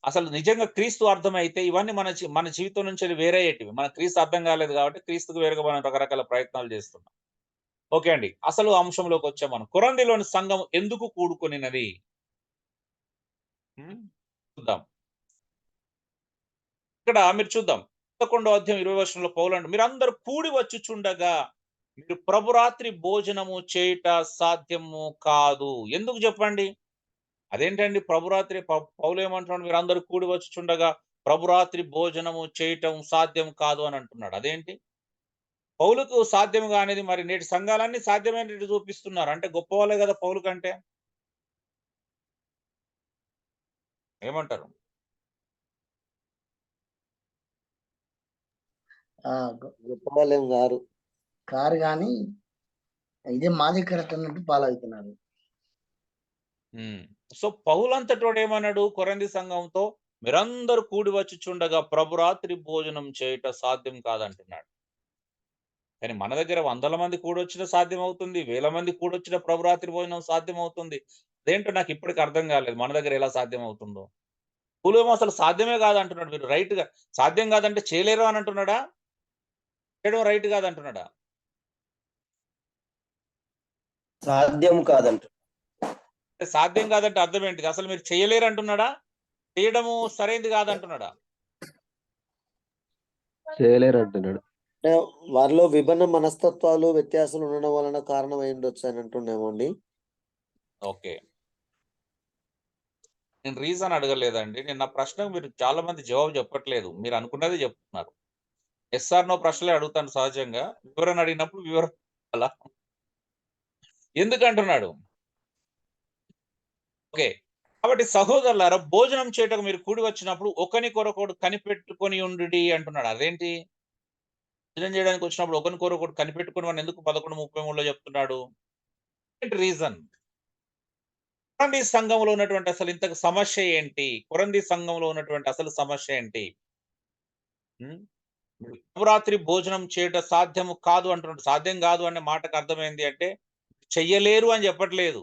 అసలు నిజంగా క్రీస్తు అర్థమైతే ఇవన్నీ మన జీవితం నుంచి వేరయ్యేటివి. మన క్రీస్తు అర్థం కాలేదు కాబట్టి క్రీస్తుకు వేరుగా మనం రకరకాల ప్రయత్నాలు చేస్తున్నాం. ఓకే అండి. అసలు అంశంలోకి వచ్చాం మనం. కొరంథీలోని సంఘం ఎందుకు కూడుకొనినది? చూద్దాం. ఇక్కడ మీరు చూద్దాం. 11వ అధ్యాయం 20 వచనంలో పౌలు మీరందరూ కూడి వచ్చుచుండగా మీరు ప్రభురాత్రి భోజనము చేయుట సాధ్యము కాదు. ఎందుకు చెప్పండి? అదేంటండి ప్రభురాత్రి పౌలు ఏమంటున్నాడు? మీరందరూ కూడి వచ్చుచుండగా ప్రభురాత్రి భోజనము చేయటం సాధ్యం కాదు అని అంటున్నాడు. అదేంటి? పౌలుకు సాధ్యం కానిది మరి నేటి సంఘాలన్నీ సాధ్యమైనట్టు చూపిస్తున్నారు. అంటే గొప్పవాళ్ళే కదా పౌలు కంటే. ఏమంటారు? ఆ, గొప్ప వాళ్ళేం గారు. కారు కానీ ఇదే మాది కరెక్ట్ అన్నట్టు ఫాలో అవుతున్నారు. సో పౌలంతటోడు ఏమన్నాడు కొరింథీ సంఘంతో, మీరందరూ కూడి వచ్చుచుండగా ప్రభురాత్రి భోజనం చేయుట సాధ్యం కాదంటున్నాడు. కానీ మన దగ్గర వందల మంది కూడొచ్చిన సాధ్యం అవుతుంది, వేల మంది కూడొచ్చిన ప్రభురాత్రి భోజనం సాధ్యం అవుతుంది. అదేంటో నాకు ఇప్పటికి అర్థం కాలేదు, మన దగ్గర ఎలా సాధ్యం అవుతుందో. పౌలేమో అసలు సాధ్యమే కాదంటున్నాడు. మీరు రైట్ గా సాధ్యం కాదంటే చేయలేరు అని అంటున్నాడా, చేయడం రైట్ కాదంటున్నాడా? సాధ్యం కాదంట. సాధ్యం కాదంటే అర్థం ఏంటిది? అసలు మీరు చేయలేరు అంటున్నాడా, చేయడము సరైనది కాదంటున్నాడా? చేయలేరు అంటున్నాడు. అంటే వారిలో విభిన్న మనస్తత్వాలు వ్యత్యాసాలు ఉండడం వలన కారణం అయి ఉండొచ్చు అని అంటున్నామండి. ఓకే, నేను రీజన్ అడగలేదండి. నేను నా ప్రశ్నకు మీరు చాలా మంది జవాబు చెప్పట్లేదు, మీరు అనుకున్నదే చెప్తున్నారు. ఎస్ఆర్ నో ప్రశ్నలే అడుగుతాను సహజంగా, వివరణ అడిగినప్పుడు వివరణ అలా ఎందుకు అంటున్నాడు? ఓకే, కాబట్టి సహోదరులారా, భోజనం చేయటకు మీరు కూడి వచ్చినప్పుడు ఒకరికొరొకడు కనిపెట్టుకొని ఉండుడి అంటున్నాడు. అదేంటి? భోజనం చేయడానికి వచ్చినప్పుడు ఒకరికొరొకడు కనిపెట్టుకొని అని ఎందుకు 11:33లో చెప్తున్నాడు? ఏంటి రీజన్? కొరంథీ సంఘంలో ఉన్నటువంటి అసలు ఇంతకు సమస్య ఏంటి? కొరంథీ సంఘంలో ఉన్నటువంటి అసలు సమస్య ఏంటి? ఉమ్, శివరాత్రి భోజనం చేయటం సాధ్యము కాదు అంటున్నాడు. సాధ్యం కాదు అనే మాటకు అర్థమైంది అంటే చెయ్యలేరు అని చెప్పట్లేదు,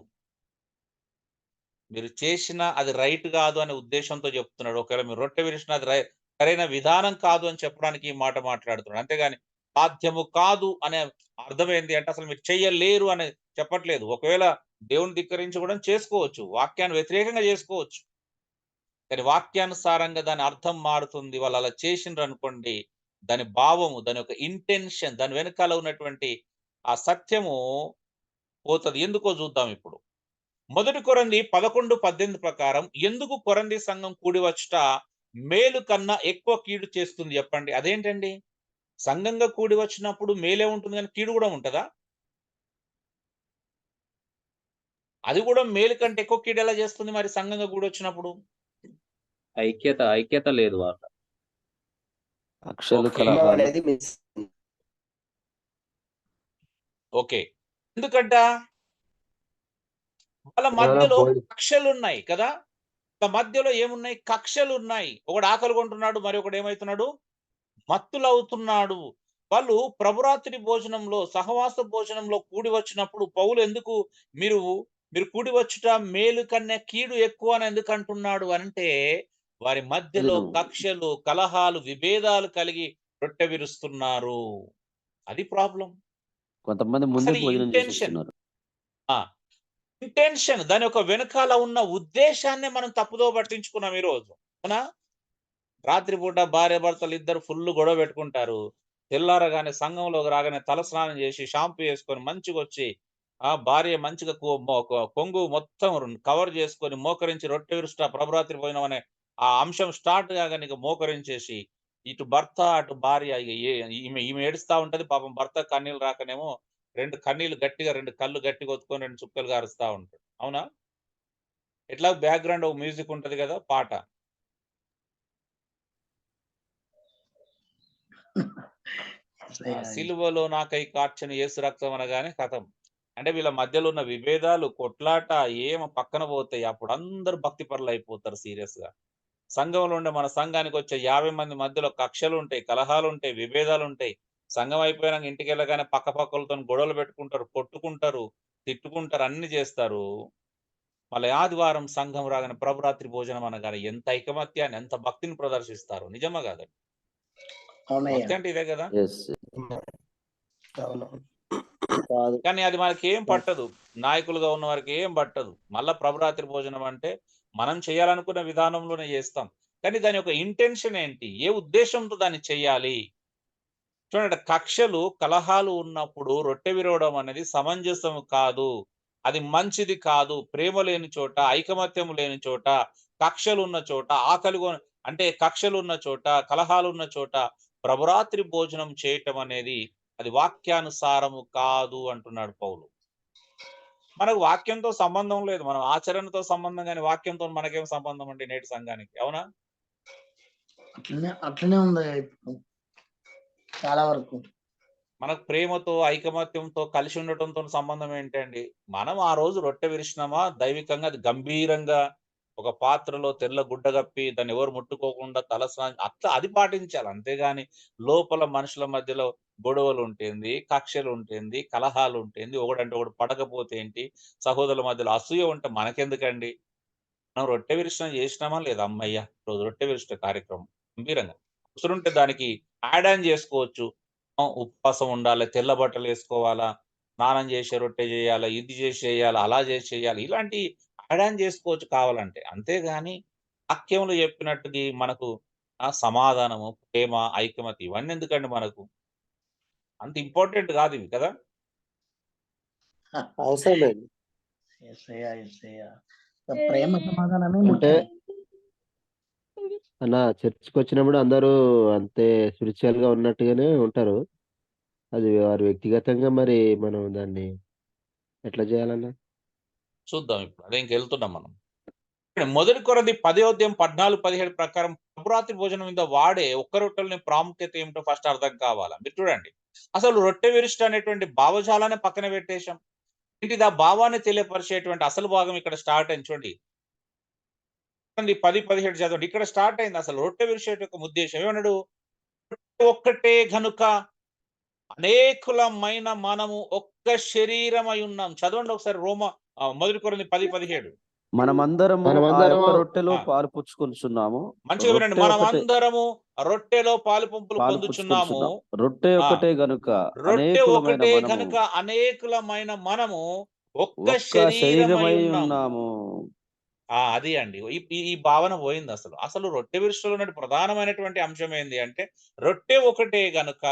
మీరు చేసిన అది రైట్ కాదు అనే ఉద్దేశంతో చెప్తున్నాడు. ఒకవేళ మీరు రొట్టె విరిచిన అది సరైన విధానం కాదు అని చెప్పడానికి ఈ మాట మాట్లాడుతున్నాడు. అంతేగాని సాధ్యము కాదు అనే అర్థం ఏంటి అంటే అసలు మీరు చెయ్యలేరు అని చెప్పట్లేదు. ఒకవేళ దేవుని ధిక్కరించి కూడా చేసుకోవచ్చు, వాక్యాన్ని వ్యతిరేకంగా చేసుకోవచ్చు, కానీ వాక్యానుసారంగా దాని అర్థం మారుతుంది. వాళ్ళు అలా చేసిండ్రు అనుకోండి, దాని భావము, దాని యొక్క ఇంటెన్షన్, దాని వెనకాల ఉన్నటువంటి ఆ సత్యము పోతుంది. ఎందుకో చూద్దాం ఇప్పుడు. 1 కొరింథీ 11:18 ప్రకారం ఎందుకు కొరంథీ సంఘం కూడి వచ్చుట మేలు కన్నా ఎక్కువ కీడు చేస్తుంది చెప్పండి? అదేంటండి? సంఘంగా కూడి వచ్చినప్పుడు మేలే ఉంటుంది కానీ కీడు కూడా ఉంటుందా? అది కూడా మేలు కంటే ఎక్కువ కీడు ఎలా చేస్తుంది మరి సంఘంగా కూడి వచ్చినప్పుడు? ఐక్యత లేదు వాళ్ళ. కక్షలు ఓకే. కలహాలు అనేది మిస్. ఓకే, ఎందుకంట వాళ్ళ మధ్యలో కక్షలు ఉన్నాయి కదా, వాళ్ళ మధ్యలో ఏమున్నాయి? కక్షలు ఉన్నాయి. ఒకడు ఆకలి కొంటున్నాడు, మరి ఒకడు ఏమవుతున్నాడు? మత్తులవుతున్నాడు. వాళ్ళు ప్రభురాత్రి భోజనంలో, సహవాస భోజనంలో కూడి వచ్చినప్పుడు పౌలు ఎందుకు మీరు మీరు కూడి వచ్చుట మేలు కన్నా కీడు ఎక్కువ అని ఎందుకు అంటున్నాడు అంటే, వారి మధ్యలో కక్షలు, కలహాలు, విభేదాలు కలిగి రొట్టె విరుస్తున్నారు. అది ప్రాబ్లం. కొంతమంది ముందే అసలు భోజనం ఇంటెన్షన్, చేసేస్తున్నారు. ఇంటెన్షన్, దాని యొక్క వెనకాల ఉన్న ఉద్దేశాన్ని మనం తప్పుదో పట్టించుకున్నాం ఈ రోజు. అవునా? రాత్రిపూట భార్య భర్తలు ఇద్దరు ఫుల్ గొడవ పెట్టుకుంటారు. తెల్లారగానే సంఘంలోకి రాగానే తల స్నానం చేసి షాంపూ వేసుకొని మంచిగా వచ్చి ఆ భార్య మంచిగా కొంగు మొత్తం కవర్ చేసుకొని మోకరించి రొట్టె విరుస్తా ప్రభురాత్రి పోయినాం అనే ఆ అంశం స్టార్ట్ కాగానే ఇక మోకరించేసి ఇటు భర్త అటు భార్య ఇక ఈమె ఈమె ఏడుస్తా ఉంటది. పాపం భర్త కన్నీళ్ళు రాకనేమో రెండు కన్నీళ్ళు గట్టిగా, రెండు కళ్ళు గట్టిగా ఒత్తుకొని రెండు చుక్కలు గారుస్తా ఉంటాడు. అవునా? ఎట్లా బ్యాక్గ్రౌండ్ ఒక మ్యూజిక్ ఉంటది కదా, పాట. సిలువలో నాకై కార్చని యేసు రక్తం అనగానే కథం. అంటే వీళ్ళ మధ్యలో ఉన్న విభేదాలు, కొట్లాట ఏమో పక్కన పోతాయి. అప్పుడు అందరూ భక్తి పరులు అయిపోతారు సీరియస్ గా. సంఘంలో ఉండే మన సంఘానికి వచ్చే 50 మంది మధ్యలో కక్షలు ఉంటాయి, కలహాలు ఉంటాయి, విభేదాలు ఉంటాయి. సంఘం అయిపోయినాక ఇంటికి వెళ్ళగానే పక్క పక్కలతో గొడవలు పెట్టుకుంటారు, కొట్టుకుంటారు, తిట్టుకుంటారు, అన్ని చేస్తారు. మళ్ళీ ఆదివారం సంఘం రాగానే ప్రభురాత్రి భోజనం అనగానే ఎంత ఐకమత్యాన్ని, ఎంత భక్తిని ప్రదర్శిస్తారు. నిజమా కాదండి? భక్తి అంటే ఇదే కదా. కానీ అది మనకి ఏం పట్టదు, నాయకులుగా ఉన్న వారికి ఏం పట్టదు. మళ్ళా ప్రభురాత్రి భోజనం అంటే మనం చేయాలనుకున్న విధానంలోనే చేస్తాం, కానీ దాని యొక్క ఇంటెన్షన్ ఏంటి, ఏ ఉద్దేశంతో దాన్ని చెయ్యాలి? చూడండి, కక్షలు కలహాలు ఉన్నప్పుడు రొట్టె విరవడం అనేది సమంజసం కాదు, అది మంచిది కాదు. ప్రేమ లేని చోట, ఐకమత్యం లేని చోట, కక్షలు ఉన్న చోట, అంటే కక్షలు ఉన్న చోట, కలహాలు ఉన్న చోట ప్రభురాత్రి భోజనం చేయటం అనేది అది వాక్యానుసారము కాదు అంటున్నాడు పౌలు. మనకు వాక్యంతో సంబంధం లేదు, మనం ఆచరణతో సంబంధం, కానీ వాక్యంతో మనకేం సంబంధం అండి నేటి సంఘానికి? అవునా? అట్లనే ఉంది. చాలా వరకు. మనకు ప్రేమతో, ఐకమత్యంతో, కలిసి ఉండటంతో సంబంధం ఏంటండి? మనం ఆ రోజు రొట్టె విరిచినామా, దైవికంగా అది గంభీరంగా ఒక పాత్రలో తెల్ల గుడ్డ కప్పి దాన్ని ఎవరు ముట్టుకోకుండా తలస్నానం అట్లా అది పాటించాలి. అంతేగాని లోపల మనుషుల మధ్యలో గొడవలుంటేంది, కక్షలుంటేంది, కలహాలుంటేంది, ఒకడంటే ఒకడు పడకపోతే ఏంటి, సహోదరుల మధ్యలో అసూయ ఉంటే మనకెందుకండి? మనం రొట్టె విరుచడం చేసినామా లేదా? హమ్మయ్య! ఈరోజు రొట్టె విరుచుట కార్యక్రమం గంభీరంగా. అవసరుంటే దానికి యాడ్ ఆన్ చేసుకోవచ్చు. ఉపవాసం ఉండాలి, తెల్ల బట్టలేసుకోవాలా, స్నానం చేసి రొట్టె చేయాలా, ఇది చేసి చేయాలా, అలా చేసి చేయాలి. ఇలాంటి యాడ్ ఆన్ చేసుకోవచ్చు కావాలంటే. అంతేగాని వాక్యంలో చెప్పినట్టుగా మనకు సమాధానము, ప్రేమ, ఐకమత్యం ఇవన్నీ ఎందుకండి మనకు? అంత ఇంపార్టెంట్ కాదు ఇవి కదా! అవసరం లేదు. యేసయ్య, యేసయ్య. ప్రేమ సమాధానమే అంటే ముఖ్యం. అన్న చర్చ్‌కి వచ్చినప్పుడు అందరూ అంతే స్పిరిచువల్‌గా ఉన్నట్టుగానే ఉంటారు. అది వారి వ్యక్తిగతంగా మరి మనం దాన్ని ఎట్లా చేయాలన్న? చూద్దాం ఇప్పుడు. అదే ఇంకెళ్తున్నాం మనం. మొదటి కొరింథీ 10వ అధ్యాయం 14, 17 ప్రకారం ప్రభురాత్రి భోజనం మీద వాడే ఒక్క రొట్టెలని ప్రాముఖ్యత ఏమిటో ఫస్ట్ అర్థం కావాలా. మీరు చూడండి. అసలు రొట్టె విరుచుట అనేటువంటి భావజాలాన్ని పక్కన పెట్టేశాం. ఏంటిది ఆ భావాన్ని తెలియపరిచేటువంటి అసలు భాగం ఇక్కడ స్టార్ట్ అయింది చూడండి. 10, 17 చదవండి. ఇక్కడ స్టార్ట్ అయింది అసలు రొట్టె విరిచేట యొక్క ఉద్దేశం. ఏమన్నాడు? ఒక్కటే గనుక అనేకులమైన మనము ఒక్క శరీరమై ఉన్నాం. చదవండి ఒకసారి మొదటి కొరింథీ 10, 17. మనమందరము ఆ యొక్క రొట్టెలో ఆ! పాలు పుచ్చుకొనుచున్నాము. మంచిగా వినండి. రొట్టె ఒకటే మనమందరము రొట్టెలో పాలు పొందుచున్నాము. పుచ్చుకొనుచున్నాం. రొట్టె ఆ! ఒకటే గనుక రొట్టె అనేకులమైన ఒకటే మనము గనుక అనేకులమైన మనము ఒక్క ఒక్క శరీరమై శరీరమై ఉన్నాము. ఉన్నాము. అది అండి. ఈ ఈ ఈ భావన పోయిందసలు. అసలు రొట్టె విరుచుటలో ఉన్న ప్రధానమైనటువంటి అంశం ఏంది అంటే, రొట్టె ఒకటే గనుక,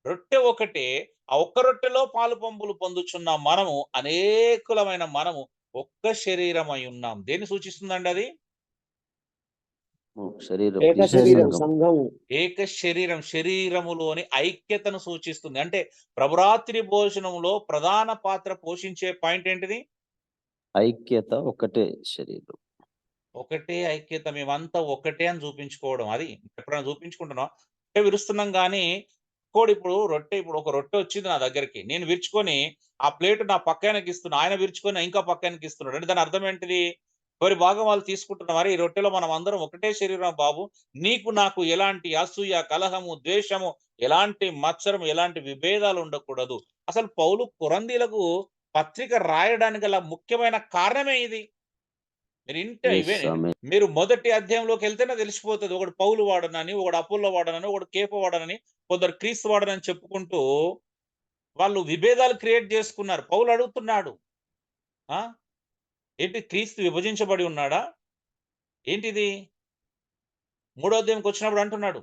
రొట్టె ఒకటే, ఆ ఒక్క రొట్టెలో పాలు పంపులు పొందుచున్న మనము అనేకులమైన మనము ఒక్క శరీరమై ఉన్నాం. దేన్ని సూచిస్తుందండి అది? శరీరం ఏక క్రీస్తు శరీరం సంఘం. సంఘము. ఏక శరీరం, శరీరములోని ఐక్యతను సూచిస్తుంది. అంటే ప్రభురాత్రి భోజనంలో ప్రధాన పాత్ర పోషించే పాయింట్ ఏంటిది? ఐక్యత ఒకటే శరీరం. ఒకటే ఐక్యత. మేమంతా ఒకటే అని చూపించుకోవడం. అది ఎప్పుడైనా చూపించుకుంటున్నాం. రొట్టె విరుస్తున్నాం గానీ, ఇప్పుడు ఒక రొట్టె వచ్చింది నా దగ్గరికి. నేను విరుచుకొని ఆ ప్లేట్ నా పక్కాయనకి ఇస్తున్నా. ఆయన విరుచుకొని ఇంకా పక్కాయనకి ఇస్తున్నాడు. అంటే దాని అర్థం ఏంటిది? ఎవరి భాగం వాళ్ళు తీసుకుంటున్నాం. అరే! ఈ రొట్టెలో మనం అందరం ఒకటే శరీరం బాబు. నీకు నాకు ఎలాంటి అసూయ, కలహము, ద్వేషము, ఎలాంటి మత్సరం, ఎలాంటి విభేదాలు ఉండకూడదు. అసలు పౌలు కొరంథీలకు పత్రిక రాయడానికి గల ముఖ్యమైన కారణమే ఇది. Yes, amen. మీరు మొదటి అధ్యాయంలోకి వెళ్తేనే తెలిసిపోతుంది. ఒకడు పౌలు వాడనని, ఒకడు అపోల్లో వాడనని, ఒకడు కేఫ వాడనని, కొందరు క్రీస్తు వాడనని చెప్పుకుంటూ వాళ్ళు విభేదాలు క్రియేట్ చేసుకున్నారు. పౌలు అడుగుతున్నాడు. ఆ! ఏంటి క్రీస్తు విభజించబడి ఉన్నాడా? ఏంటిది? మూడో అధ్యాయంకి వచ్చినప్పుడు అంటున్నాడు.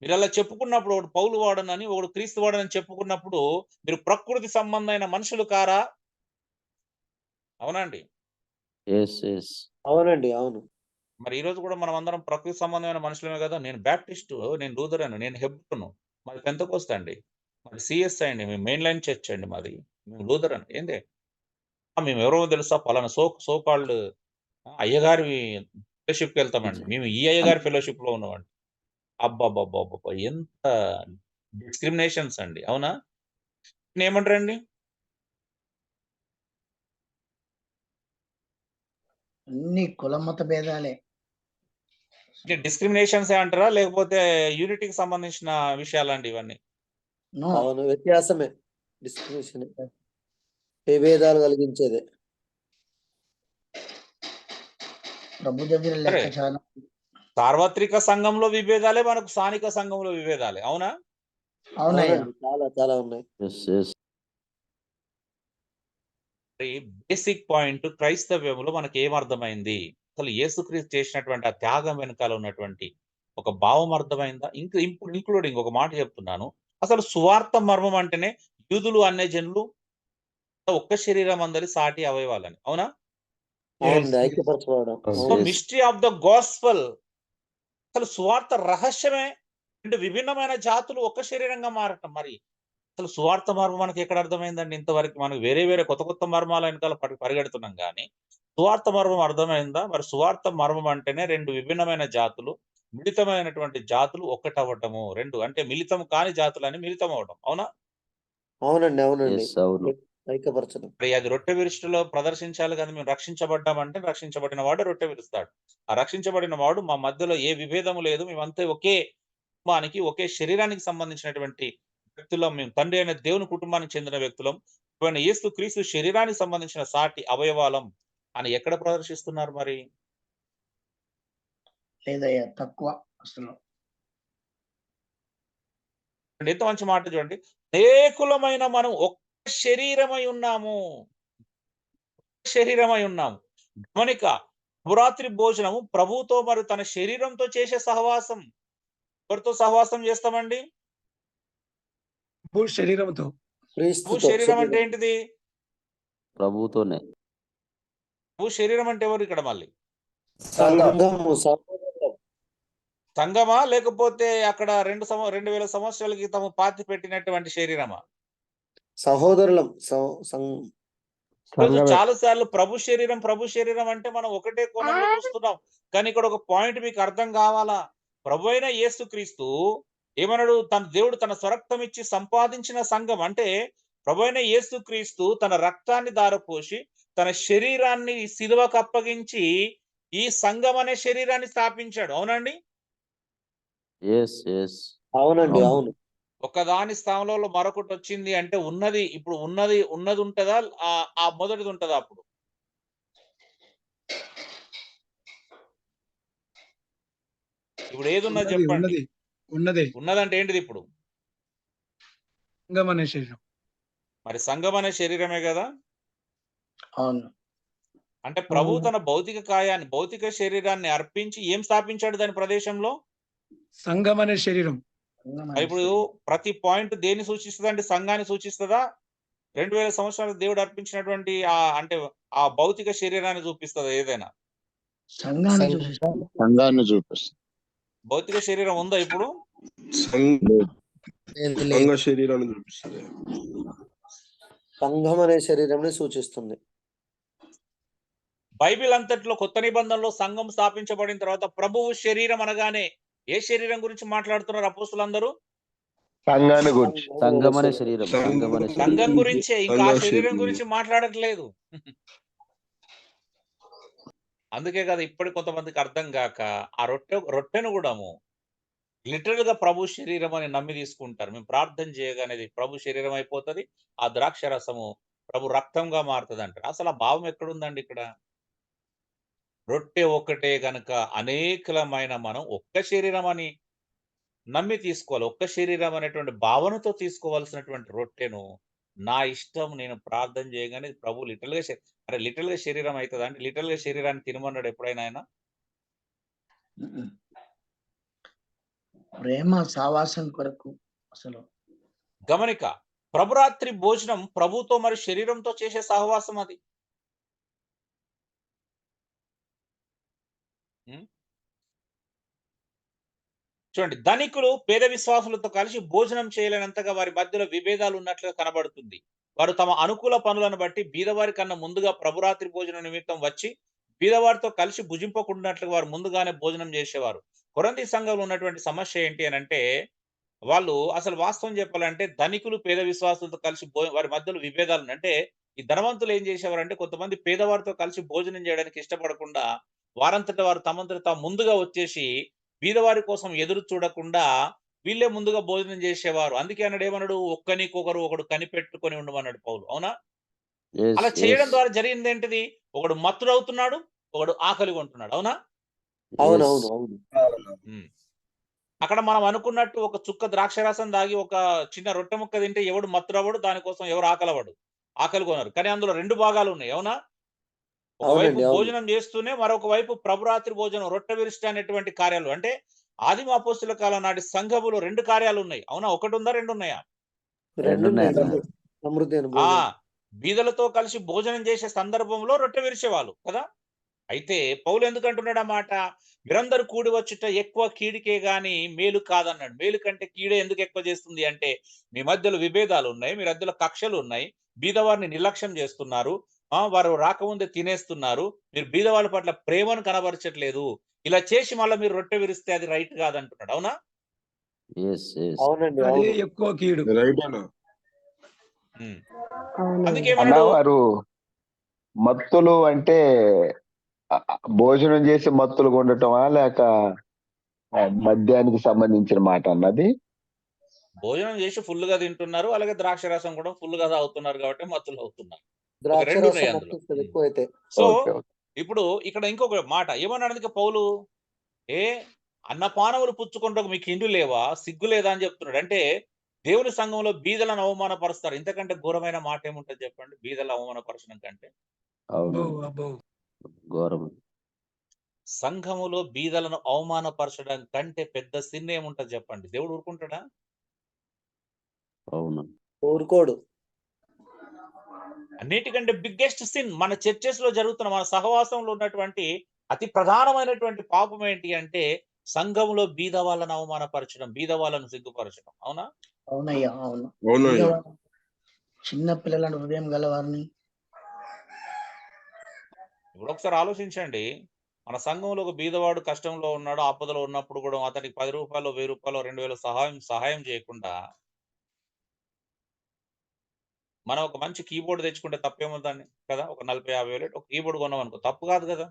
మీరలా చెప్పుకున్నప్పుడు ఒకడు పౌలు వాడనని, ఒకడు క్రీస్తు వాడనని చెప్పుకున్నప్పుడు మీరు ప్రకృతి సంబంధమైన మనుషులు కారా? అవునా అండి? Yes, yes. అవునండి, అవును. మరి ఈరోజు కూడా మనం అందరం ప్రకృతి సంబంధమైన మనుషులమే కదా! నేను బాప్టిస్టు, నేను లూథరన్, నేను హెబ్రోను, మాది పెంతెకోస్తు అండి. మాది సీఎస్ఐ అండి. మేము మెయిన్ లైన్ చర్చ్ అండి మాది. మేము లూథరన్. ఏంది? మేమెవరో తెలుసా? పలానా సో కాల్డ్ అయ్యగారి ఫెలోషిప్‌కి వెళ్తామండి. మేము ఈ అయ్యగారి ఫెలోషిప్‌లో ఉన్నామండి. అబ్బబ్బబ్బబ్బబ్బా! ఎంత డిస్క్రిమినేషన్స్ అండి. అవునా? ఏమంటారండి? అన్ని కుల మత భేదాలే. డిస్క్రిమినేషన్సే అంటారా? లేకపోతే యూనిటీకి సంబంధించిన విషయాలండి ఇవన్నీ? నో. అవును, వ్యత్యాసమే. డిస్క్రిమినేషన్. విభేదాలు కలిగించేదే. ప్రభు దగ్గర సరే. లెక్క చాలా. సార్వత్రిక సంఘంలో విభేదాలే, మనకు స్థానిక సంఘంలో విభేదాలే. అవునా? అవునయ్యా. అవునండి, చాలా చాలా ఉన్నాయి. Yes, yes. బేసిక్ పాయింట్ క్రైస్తవ్యంలో మనకేమర్థమైంది? అసలు యేసుక్రీస్తు చేసినటువంటి ఆ త్యాగం వెనకాల ఉన్నటువంటి ఒక భావం అర్థమైందా? ఇప్పుడు ఇంక్లూడింగ్ ఒక మాట చెప్తున్నాను. అసలు సువార్త మర్మం అంటేనే యూదులు, అన్యజనులు ఒక్క శరీరం అందరి సాటి అవయవాలని. అవునా? అవునండి, ఐక్యపరచబడడం. So Yes. Mystery of the gospel, అసలు సువార్త రహస్యమే. 2 విభిన్నమైన జాతులు ఒక్క శరీరంగా మారటం. మరి అసలు సువార్త మర్మం మనకి ఎక్కడ అర్థమైందండి? ఇంతవరకు మనకు వేరే కొత్త మర్మాల వెనకాల పరిగెడుతున్నాం గానీ, సువార్త మర్మం అర్థమైందా? మరి సువార్త మర్మం అంటేనే 2 విభిన్నమైన జాతులు మిళితమైనటువంటి జాతులు ఒక్కటవ్వటము. 2 అంటే మిళితం కాని జాతులని మిళితం అవ్వటం. అవునా? అవునండి, అవునండి. ఎస్ అవును. ఐక్యపరచడం. మరి అది రొట్టె విరుచుటలో ప్రదర్శించాలి కదా! మేము రక్షించబడ్డామంటే రక్షించబడిన వాడు రొట్టె విరుస్తాడు. ఆ రక్షించబడిన వాడు మా మధ్యలో ఏ విభేదము లేదు. మేమంతా ఒకే కుటుంబానికి, ఒకే శరీరానికి సంబంధించినటువంటి వ్యక్తులం. మేము తండ్రి అయిన దేవుని కుటుంబానికి చెందిన వ్యక్తులం. ప్రభువైన యేసు క్రీస్తు శరీరానికి సంబంధించిన సాటి అవయవాలం అని ఎక్కడ ప్రదర్శిస్తున్నారు మరి? లేదయ్యా, తక్కువ అసలు. ఎంత మంచి మాట చూడండి. అనేకులమైన మనం ఒక్క శరీరమై ఉన్నాము. శరీరమై ఉన్నాము. గమనిక, శుభరాత్రి భోజనము ప్రభువుతో మరి తన శరీరంతో చేసే సహవాసం. ఎవరితో సహవాసం చేస్తామండి? శరీరంతో. ప్రభు క్రీస్తుతో శరీరం అంటే ఏంటిది? ప్రభుతోనే. ప్రభు శరీరం అంటే ఎవరు ఇక్కడ మళ్ళీ? సంఘము, సహోదరులం. సంఘమా? లేకపోతే అక్కడ 2000 సంవత్సరాల క్రితం పాతి పెట్టినటువంటి శరీరమా? సహోదరులం. ఈరోజు చాలా సార్లు ప్రభు శరీరం అంటే మనం ఒకటే కోణంలో చూస్తున్నాం. కానీ ఇక్కడ ఒక పాయింట్ మీకు అర్థం కావాలా? ప్రభు అయిన యేసుక్రీస్తు ఏమన్నాడు? దేవుడు తన స్వరక్తం ఇచ్చి సంపాదించిన సంఘం అంటే ప్రభు అయిన యేసుక్రీస్తు తన రక్తాన్ని దారపోసి తన శరీరాన్ని సిలువకు అప్పగించి ఈ సంఘం అనే శరీరాన్ని స్థాపించాడు. అవునండి? అవునండి, అవును. ఒకదాని స్థానంలో మరొకటి వచ్చింది అంటే ఇప్పుడు ఉన్నది ఉంటదా? ఆ మొదటిది ఉంటదా అప్పుడు? ఇప్పుడు ఏది ఉన్నది చెప్పండి. ఉన్నదంటే ఏంటిది ఇప్పుడు? సంఘం అనే శరీరం. మరి సంఘం అనే శరీరమే కదా. అవును. అంటే ప్రభు తన భౌతిక శరీరాన్ని అర్పించి ఏం స్థాపించాడు దాని ప్రదేశంలో? సంఘం అనే శరీరం. ఇప్పుడు ప్రతి పాయింట్ దేన్ని సూచిస్తుందంటే సంఘాన్ని సూచిస్తుందా? 2000 సంవత్సరాలు దేవుడు అర్పించినటువంటి అంటే ఆ భౌతిక శరీరాన్ని చూపిస్తుందా ఏదైనా? సంఘాన్ని చూపిస్తుంది. భౌతిక శరీరం ఉందా ఇప్పుడు? సంఘ శరీరాన్ని చూపిస్తుంది. సంఘం అనే శరీరం సూచిస్తుంది. బైబిల్ అంతట్లో కొత్త నిబంధనలో సంఘం స్థాపించబడిన తర్వాత ప్రభువు శరీరం అనగానే ఏ శరీరం గురించి మాట్లాడుతున్నారు అపోస్తులందరూ? సంఘాన్ని గురించి. సంఘం అనే శరీరం. సంఘం గురించే, ఇంకా ఆ శరీరం గురించి మాట్లాడట్లేదు. అందుకే కదా ఇప్పటి కొంతమందికి అర్థం కాక ఆ రొట్టెను కూడాము లిటరల్ గా ప్రభు శరీరం అని నమ్మి తీసుకుంటారు. మేము ప్రార్థన చేయగానే ప్రభు శరీరం అయిపోతుంది, ఆ ద్రాక్ష రసము ప్రభు రక్తంగా మారుతుంది అంటారు. అసలు ఆ భావం ఎక్కడుందండి ఇక్కడ? రొట్టె ఒక్కటే గనక అనేకలమైన మనం ఒక్క శరీరం అని నమ్మి తీసుకోవాలి. ఒక్క శరీరం అనేటువంటి భావనతో తీసుకోవాల్సినటువంటి రొట్టెను నా ఇష్టం నేను ప్రార్థన చేయగానే ప్రభు లిటరల్ గా శరీరం అవుతుంది అంటే లిటరల్ గా శరీరాన్ని తినమన్నాడు ఎప్పుడైనా ఆయన? ప్రేమ సావాసం కొరకు అసలు. గమనిక, ప్రభురాత్రి భోజనం ప్రభుతో మరి శరీరంతో చేసే సహవాసం అది. చూడండి, ధనికులు పేద విశ్వాసులతో కలిసి భోజనం చేయలేనంతగా వారి మధ్యలో విభేదాలు ఉన్నట్లుగా కనబడుతుంది. వారు తమ అనుకూల పనులను బట్టి బీదవారి కన్నా ముందుగా ప్రభురాత్రి భోజనం నిమిత్తం వచ్చి బీదవారితో కలిసి భుజింపకుండాట్లుగా వారు ముందుగానే భోజనం చేసేవారు. కొరింథీ సంఘంలో ఉన్నటువంటి సమస్య ఏంటి అని అంటే, వాళ్ళు అసలు వాస్తవం చెప్పాలంటే ధనికులు పేద విశ్వాసులతో కలిసి వారి మధ్యలో విభేదాలు అంటే ఈ ధనవంతులు ఏం చేసేవారంటే కొంతమంది పేదవారితో కలిసి భోజనం చేయడానికి ఇష్టపడకుండా వారంతటా వారు తమంతట ముందుగా వచ్చేసి బీదవారి కోసం ఎదురు చూడకుండా వీళ్ళే ముందుగా భోజనం చేసేవారు. అందుకే అన్నాడు, ఏమన్నాడు? ఒకడు కనిపెట్టుకొని ఉండమన్నాడు పౌలు. అవునా? అలా చేయడం ద్వారా జరిగింది ఏంటిది? ఒకడు మత్తుడవుతున్నాడు, ఒకడు ఆకలి కొంటున్నాడు. అవునా? అవునవును. అక్కడ మనం అనుకున్నట్టు ఒక చుక్క ద్రాక్షరసం దాగి ఒక చిన్న రొట్టె ముక్క తింటే ఎవడు మత్తురవడు, దానికోసం ఎవరు ఆకలి కొనరు. కానీ అందులో 2 భాగాలు ఉన్నాయి. అవునా? ఒకవైపు భోజనం చేస్తూనే మరొక వైపు ప్రభురాత్రి భోజనం, రొట్టె విరుష్ట అనేటువంటి కార్యాలు. అంటే ఆదిమ అపోస్తుల కాలం నాటి సంఘములో 2 కార్యాలు ఉన్నాయి. అవునా? ఒకటి ఉందా, 2 ఉన్నాయా? బీదలతో కలిసి భోజనం చేసే సందర్భంలో రొట్టె విరిచేవాళ్ళు కదా. అయితే పౌలు ఎందుకు అంటున్నాడు ఆ మాట? మీరందరూ కూడి వచ్చుట ఎక్కువ కీడికే గాని మేలు కాదన్నాడు. మేలు కంటే కీడే ఎందుకు ఎక్కువ చేస్తుంది అంటే, మీ మధ్యలో విభేదాలు ఉన్నాయి, మీ మధ్యలో కక్షలు ఉన్నాయి, బీదవారిని నిర్లక్ష్యం చేస్తున్నారు, వారు రాకముందే తినేస్తున్నారు. మీరు బీద వాళ్ళ పట్ల ప్రేమను కనబరచట్లేదు. ఇలా చేసి మళ్ళా మీరు రొట్టె విరిస్తే అది రైట్ కాదంటున్నాడు. అవునా? అవునండి, అదే అవును. ఎక్కువ కీడు. రైట్ అన్న. ఉమ్. అవునండి. అందుకే అన్న ఏమన్నాడు? వారు మత్తులు అంటే భోజనం చేసి మత్తులు ఉండటమా లేక మద్యానికి సంబంధించిన మాట అన్నది? భోజనం చేసి ఫుల్‌గా తింటున్నారు. అలాగే ద్రాక్ష రసం కూడా ఫుల్‌గా తాగుతున్నారు కాబట్టి మత్తులు అవుతున్నారు. ఒక ద్రాక్ష 2 రసం ఉన్నాయి అందులో. మత్తిస్తుంది ఎక్కువైతే. So okay, okay. ఇప్పుడు ఇక్కడ ఇంకొక మాట ఏమన్నాడు అందుకే పౌలు? అన్నపానములు పుచ్చుకొనుటకు మీకు ఇండ్లు లేవా? సిగ్గు లేదా అని చెప్తున్నాడు. అంటే దేవుని సంఘంలో బీదలను అవమానపరుస్తారు. ఇంతకంటే ఘోరమైన మాట ఏముంటది చెప్పండి? బీదలను అవమానపరచడం కంటే. అబ్బో, అబ్బో. ఘోరం. సంఘములో బీదలను అవమానపరచడం కంటే పెద్ద సిన్ ఏముంటది చెప్పండి? దేవుడు ఊరుకుంటాడా? అవును. ఊరుకోడు. అన్నిటికంటే బిగ్గెస్ట్ సిన్ మన చర్చెస్ లో జరుగుతున్న మన సహవాసంలో ఉన్నటువంటి అతి ప్రధానమైనటువంటి పాపం ఏంటి అంటే సంఘంలో బీద వాళ్ళను అవమానపరచడం, బీద వాళ్ళను సిగ్గుపరచడం. అవునా? అవునయ్యా, అవును. అవునయ్యా. బీదవారు, చిన్న పిల్లలను హృదయం గలవారిని. ఇప్పుడు ఒకసారి ఆలోచించండి. మన సంఘంలో ఒక బీదవాడు కష్టంలో ఉన్నాడు, ఆపదలో ఉన్నప్పుడు కూడా అతనికి 10 రూపాయలు, 1000 రూపాయలు, 2000 సహాయం చేయకుండా మనం ఒక మంచి కీబోర్డ్ తెచ్చుకుంటే తప్పేముందని కదా? ఒక 40, 50 వేలు ఒక కీబోర్డ్ కొన్నాం అనుకో, తప్పు కాదు కదా?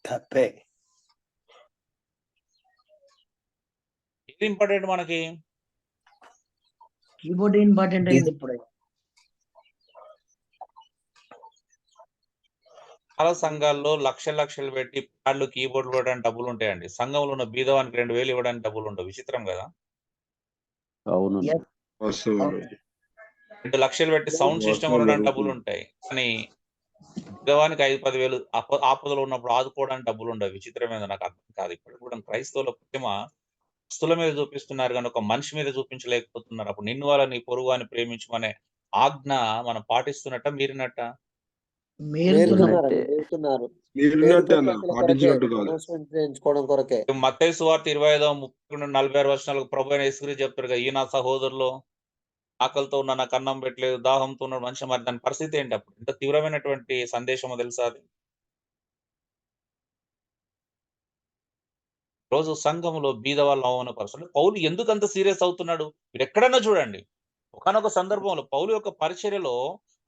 తప్పే. ఇది ఇంపార్టెంట్ మనకి. కీబోర్డ్ ఇంపార్టెంట్ అయింది ఇప్పుడు. చాలా సంఘాల్లో లక్షలు పెట్టి ప్యాడ్లు, కీబోర్డ్లు ఇవ్వడానికి డబ్బులు ఉంటాయండి. సంఘంలో ఉన్న బీదవానికి 2000 ఇవ్వడానికి డబ్బులు ఉండవు. విచిత్రం కదా? అవును. Yes. వాస్తవం. 2 లక్షలు పెట్టి సౌండ్ సిస్టమ్ కొనడానికి డబ్బులు ఉంటాయి. కానీ బీదవానికి 5, 10 వేలు ఆపదలో ఉన్నప్పుడు ఆదుకోవడానికి డబ్బులు ఉండవు. విచిత్రమైన నాకు అర్థం కాదు. ఇప్పుడు కూడా క్రైస్తవుల ప్రేమ వస్తువుల మీద చూపిస్తున్నారు కానీ ఒక మనిషి మీద చూపించలేకపోతున్నారు. అప్పుడు నిన్ను వాళ్ళ నీ పొరుగు అని ప్రేమించమనే ఆజ్ఞ మనం పాటిస్తున్నట్ట మీరినట్ట? మీరుతున్నారండి, మీరుతున్నారు. పేరు మీరున్నట్టే అన్న, ప్రఖ్యాతుల కొరకే, పాటించినట్టు కాదు. అనౌన్స్మెంట్ చేయించుకోవడం కొరకే. మత్తయి సువార్త 25:30-46 వచనాలకు ప్రభువైన యేసుక్రీస్తు చెప్తారు కదా, ఈ నా సహోదరులు ఆకలితో ఉన్న నాకు అన్నం పెట్టలేదు, దాహంతో ఉన్న మనిషి, మరి దాని పరిస్థితి ఏంటి అప్పుడు? ఎంత తీవ్రమైనటువంటి సందేశమో తెలుసా అది? రోజు సంఘములో బీద వాళ్ళని అవమానపరచడం. పౌలు ఎందుకు అంత సీరియస్ అవుతున్నాడు? మీరు ఎక్కడన్నా చూడండి. ఒకానొక సందర్భంలో పౌలు యొక్క పరిచర్యలో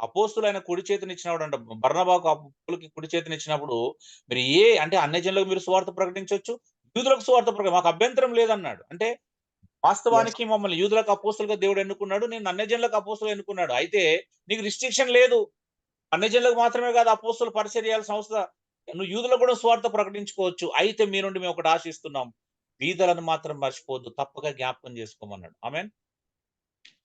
అపోస్తులైన కుడి చేతినిచ్చినప్పుడు అంట, బర్నబాకు పౌలుకి కుడి చేతినిచ్చినప్పుడు మీరు అంటే అన్యజనులకు మీరు సువార్త ప్రకటించొచ్చు, యూదులకు సువార్త మాకు అభ్యంతరం లేదన్నాడు. అంటే వాస్తవానికి మమ్మల్ని యూదులకు అపోస్తులుగా దేవుడు ఎన్నుకున్నాడు, నేను అన్యజనులకు అపోస్తులు ఎన్నుకున్నాడు. అయితే నీకు రిస్ట్రిక్షన్ లేదు. అన్యజనులకు మాత్రమే కాదు అపోస్తులు పరిచర్య చేయాల్సిన అవసరం. నువ్వు యూదులకు కూడా స్వార్థ ప్రకటించుకోవచ్చు. అయితే మీ నుండి మేము ఒకటి ఆశిస్తున్నాం, బీదలను మాత్రం మర్చిపోవద్దు, తప్పక జ్ఞాపకం చేసుకోమన్నాడు. ఆమేన్.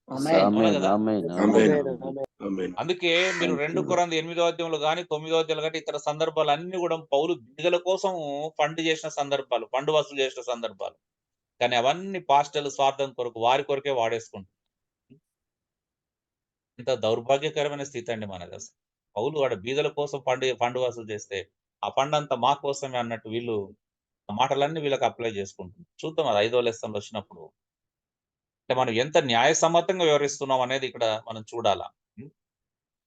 అవునా కదా? ఆమేన్. ఆమేన్. ఆమేన్. ఆమేన్. అందుకే మీరు 2 కొరింథీ 8వ అధ్యాయంలో గాని 9వ అధ్యాయంలో గాని ఇతర సందర్భాలన్నీ కూడా పౌలు బీదల కోసం ఫండ్ చేసిన సందర్భాలు, ఫండ్ వసూలు చేసిన సందర్భాలు. కానీ అవన్నీ పాస్టర్లు స్వార్థం కొరకు వారి కొరకే వాడేసుకుంటారు. ఇంత దౌర్భాగ్యకరమైన స్థితి అండి మనది అసలు. పౌలు వాడు బీదల కోసం ఫండ్ వసూలు చేస్తే ఆ ఫండ్ అంతా మా కోసమే అన్నట్టు వీళ్ళు ఆ మాటలన్నీ వీళ్ళకి అప్లై చేసుకుంటున్నారు. చూద్దాం అది 5వ లెసన్‌లో వచ్చినప్పుడు. అంటే మనం ఎంత న్యాయసమ్మతంగా వ్యవహరిస్తున్నాం అనేది ఇక్కడ మనం చూడాలా.